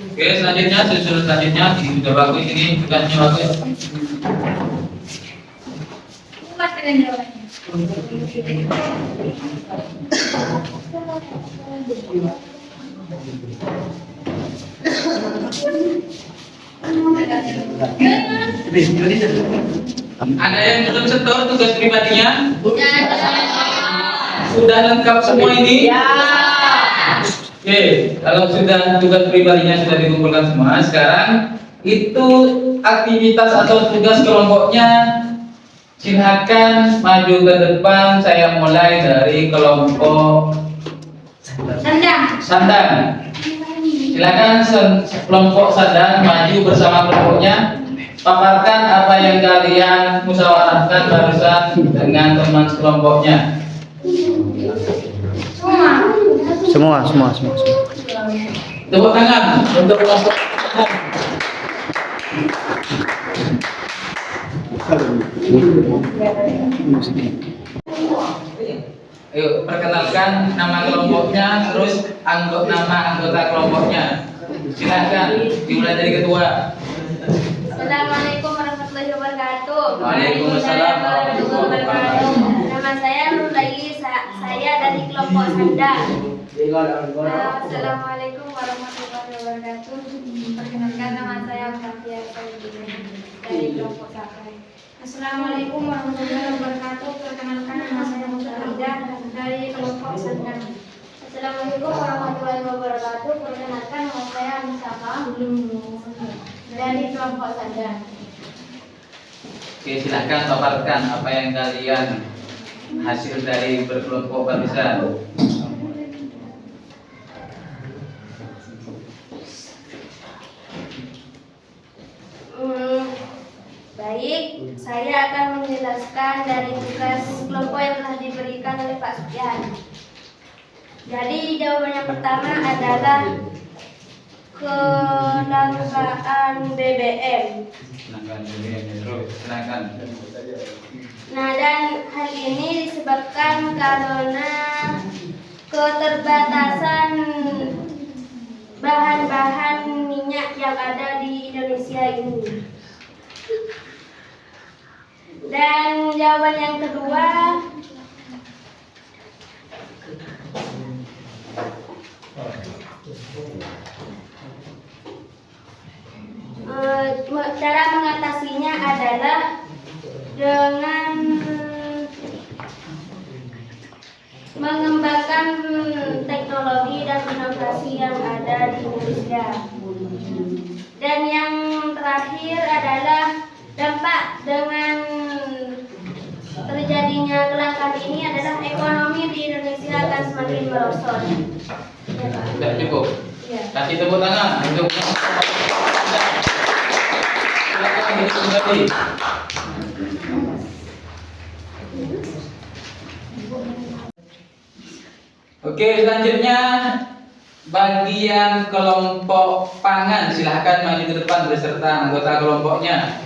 Oke, selanjutnya susun selanjutnya ini sudah bagus, ini tugasnya bagus. Mas dengan jawabannya. Ada yang belum setor tugas pribadinya? Sudah lengkap semua ini? Ya. Oke, kalau sudah tugas pribadinya sudah dikumpulkan semua, sekarang itu aktivitas atau tugas kelompoknya silakan maju ke depan. Saya mulai dari kelompok sandang. Silakan kelompok sandang maju bersama kelompoknya. Paparkan apa yang kalian musyawarahkan barusan dengan teman kelompoknya. Semua. Tepuk tangan untuk kelompok. Ayo perkenalkan nama kelompoknya, terus nama anggota kelompoknya. Silakan dimulai dari ketua. Assalamualaikum warahmatullahi wabarakatuh. Waalaikumsalam warahmatullahi wabarakatuh. Nama saya Nurlai, saya dari kelompok Sandang. Assalamualaikum warahmatullahi wabarakatuh. Perkenalkan nama saya Kafia dari kelompok Sakai. Assalamualaikum warahmatullahi wabarakatuh. Perkenalkan nama saya Mutarida dari kelompok Sandang. Assalamualaikum warahmatullahi wabarakatuh. Perkenalkan nama saya Misaka dari kelompok Sandang. Oke, silakan paparkan apa yang kalian hasil dari berkelompok barusan. Baik, saya akan menjelaskan dari tugas kelompok yang telah diberikan oleh Pak Sufyan. Jadi jawaban yang pertama adalah kelangkaan BBM. Silakan. Nah, dan hal ini disebabkan karena keterbatasan bahan-bahan minyak yang ada di Indonesia ini. Dan jawaban yang kedua, cara mengatasinya adalah dengan mengembangkan teknologi dan inovasi yang ada di Indonesia. Dan yang terakhir adalah dampak dengan terjadinya kelangkaan ini adalah ekonomi di Indonesia akan semakin merosot. Ya, Pak. Sudah cukup. Ya. Kasih tepuk tangan untuk silakan duduk kembali. Oke, selanjutnya bagian kelompok pangan, silahkan maju ke depan beserta anggota kelompoknya.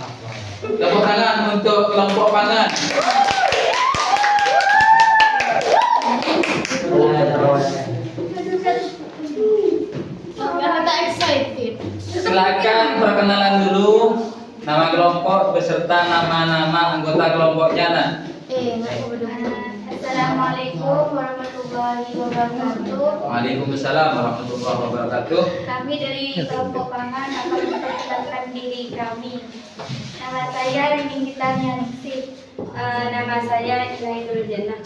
Tepuk tangan untuk kelompok pangan. Silakan perkenalan dulu nama kelompok beserta nama-nama anggota kelompoknya. Nah. Assalamualaikum warahmatullahi wabarakatuh. Waalaikumsalam warahmatullahi wabarakatuh. Kami dari kelompok pangan akan memperkenalkan diri kami. Nama saya Ringgita Nyansih. Nama saya Ilaidul Jannah.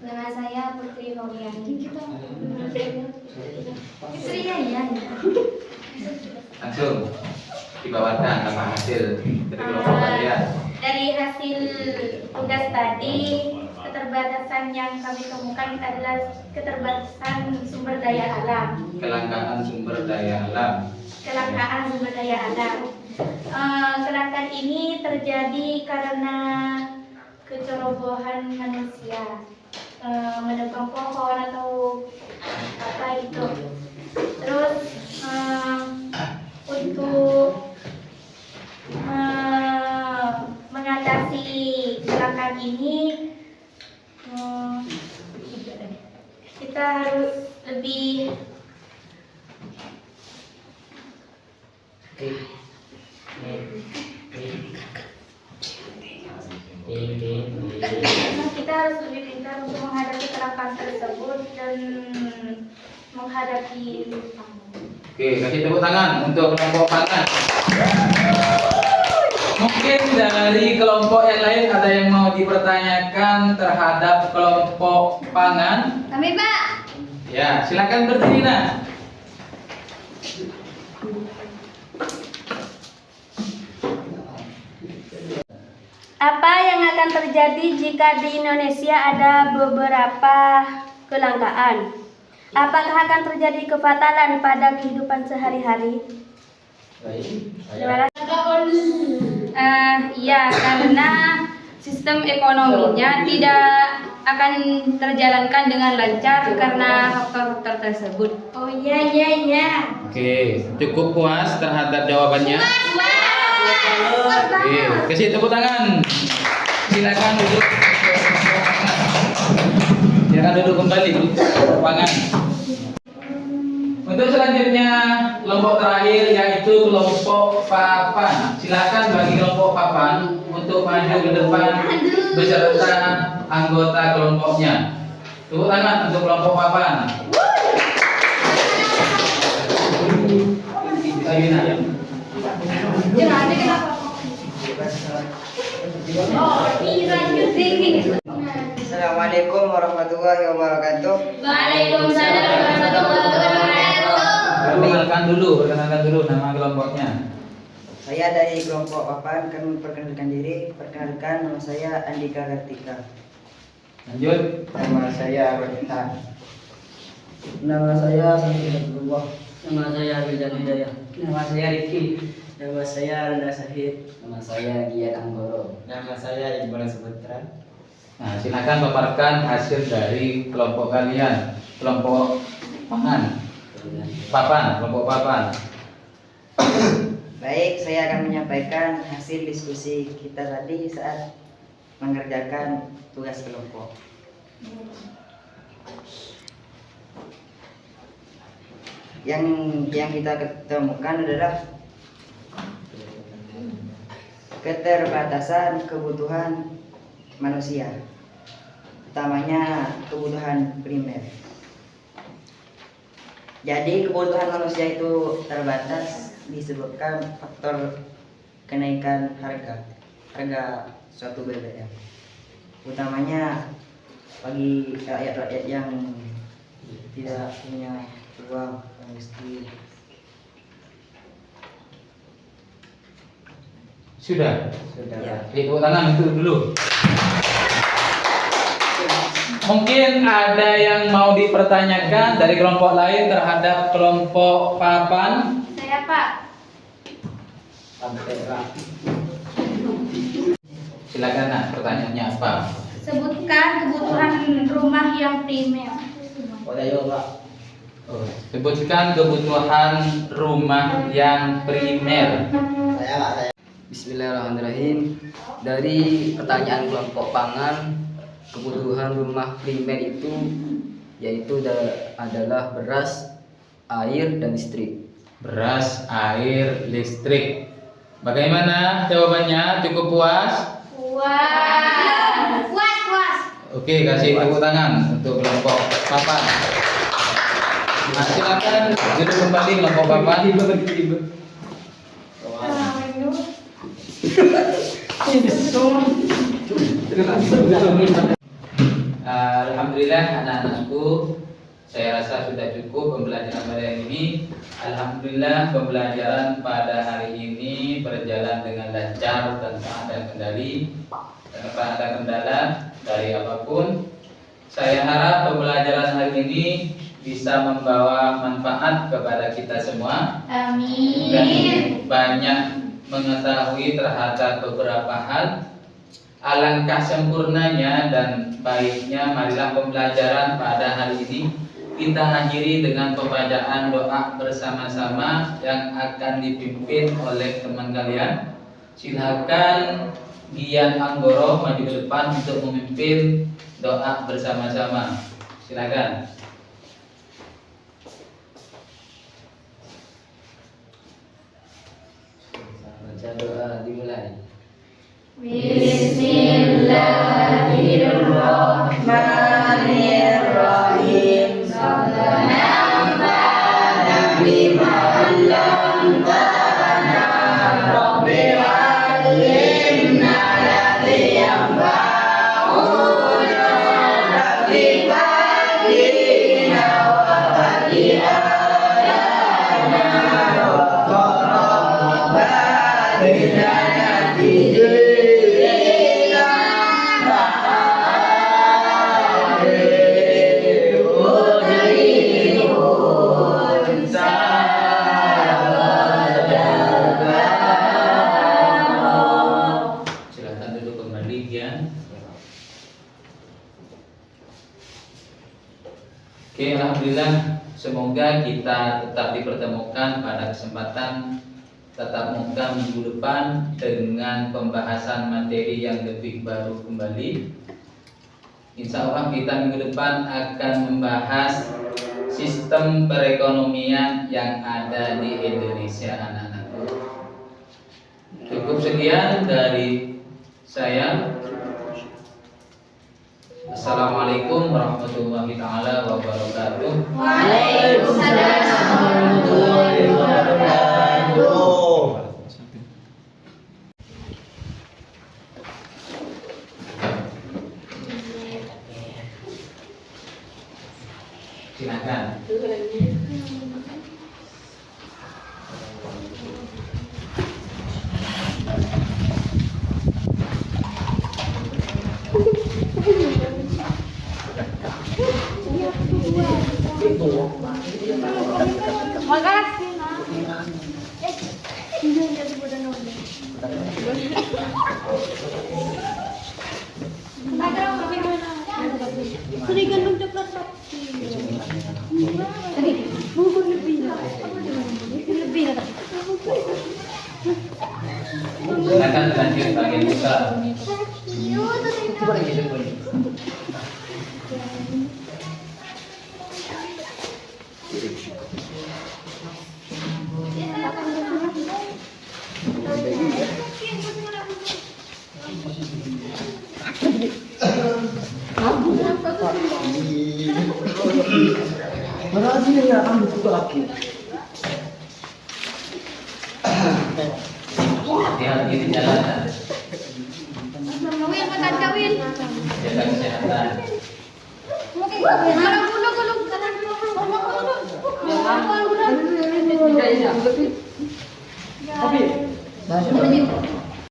Nama saya Putri Noviani. Putri ya. Langsung dibawakan nama hasil dari kelompok kalian. Dari hasil tugas tadi, keterbatasan yang kami temukan adalah keterbatasan sumber daya alam. Kelangkaan sumber daya alam. Kelangkaan sumber daya alam. Kelangkaan ini terjadi karena kecerobohan manusia, menebang pohon atau apa itu. Terus untuk mengatasi kelangkaan ini, kita harus lebih pintar untuk menghadapi kelangkaan tersebut dan menghadapi. Oke, kasih tepuk tangan untuk kelompok pangan. Mungkin dari kelompok yang lain ada yang mau dipertanyakan terhadap kelompok pangan? Kami, Pak. Ya, silakan berdiri, nah. Apa yang akan terjadi jika di Indonesia ada beberapa kelangkaan? Apakah akan terjadi kefatalan pada kehidupan sehari-hari? Iya, karena sistem ekonominya tidak akan terjalankan dengan lancar karena faktor-faktor tersebut. Oh iya. Oke, cukup puas terhadap jawabannya? Oke, kasih tepuk tangan. Silakan duduk. Silakan duduk kembali di pangan. Untuk selanjutnya kelompok terakhir yaitu kelompok papan. Silakan bagi kelompok papan untuk maju ke depan beserta anggota kelompoknya. Tepuk tangan untuk kelompok papan. Assalamualaikum warahmatullahi wabarakatuh. Waalaikumsalam warahmatullahi wabarakatuh. Perkenalkan dulu nama kelompoknya. Saya dari kelompok papan, kami perkenalkan diri. Perkenalkan, nama saya Andika Kartika. Lanjut. Nama saya Rita. Nama saya Santi Abdullah. Nama saya Rizal Hidayah. Nama saya Riki. Nama saya Randa Sahid. Nama saya Giat Anggoro. Nama saya Iqbal Saputra. Nah, silakan paparkan hasil dari kelompok kalian. Kelompok pangan. Kelompok papan. Baik, saya akan menyampaikan hasil diskusi kita tadi saat mengerjakan tugas kelompok. Yang kita ketemukan adalah keterbatasan kebutuhan manusia, utamanya kebutuhan primer. Jadi kebutuhan manusia itu terbatas disebabkan faktor kenaikan harga suatu BBM, utamanya bagi rakyat-rakyat yang tidak punya uang, yang miskin. Sudah. Ya. Tepuk tangan itu dulu. Mungkin ada yang mau dipertanyakan dari kelompok lain terhadap kelompok papan. Saya Pak. Silakan nak, pertanyaannya apa? Sebutkan kebutuhan rumah yang primer. Sebutkan kebutuhan rumah yang primer. Bismillahirrahmanirrahim. Dari pertanyaan kelompok pangan, kebutuhan rumah primer itu yaitu adalah beras, air, dan listrik. Beras, air, listrik. Bagaimana jawabannya? Cukup puas? Puas. Puas. Oke, kasih tepuk tangan untuk kelompok papan. Nah, silakan duduk kembali kelompok papan. Alhamdulillah anak-anakku, saya rasa sudah cukup pembelajaran pada hari ini. Alhamdulillah pembelajaran pada hari ini berjalan dengan lancar tanpa ada kendali, tanpa ada kendala dari apapun. Saya harap pembelajaran hari ini bisa membawa manfaat kepada kita semua. Amin. Dan banyak mengetahui terhadap beberapa hal. Alangkah sempurnanya dan baiknya marilah pembelajaran pada hari ini kita akhiri dengan pembacaan doa bersama-sama yang akan dipimpin oleh teman kalian. Silakan Gian Anggoro maju ke depan untuk memimpin doa bersama-sama. Silakan. Baca doa dimulai. Bismillahirrahmanirrahim. Sallallahu alaihi wasallam. Rabbi alimna alladhi yanfa'una Rabbi faqina wa faqiyana wa qarabana fi Oke, alhamdulillah. Semoga kita tetap dipertemukan pada kesempatan tatap muka minggu depan dengan pembahasan materi yang lebih baru kembali. Insya Allah kita minggu depan akan membahas sistem perekonomian yang ada di Indonesia, anak-anakku. Cukup sekian dari saya. Assalamualaikum warahmatullahi taala wabarakatuh. Waalaikumsalam warahmatullahi wabarakatuh. Silakan. Makasih, Nak. Silakan lanjut bagian buka. Hati-hati di jalanan. Win, makan kawin. Jaga kesehatan. Tapi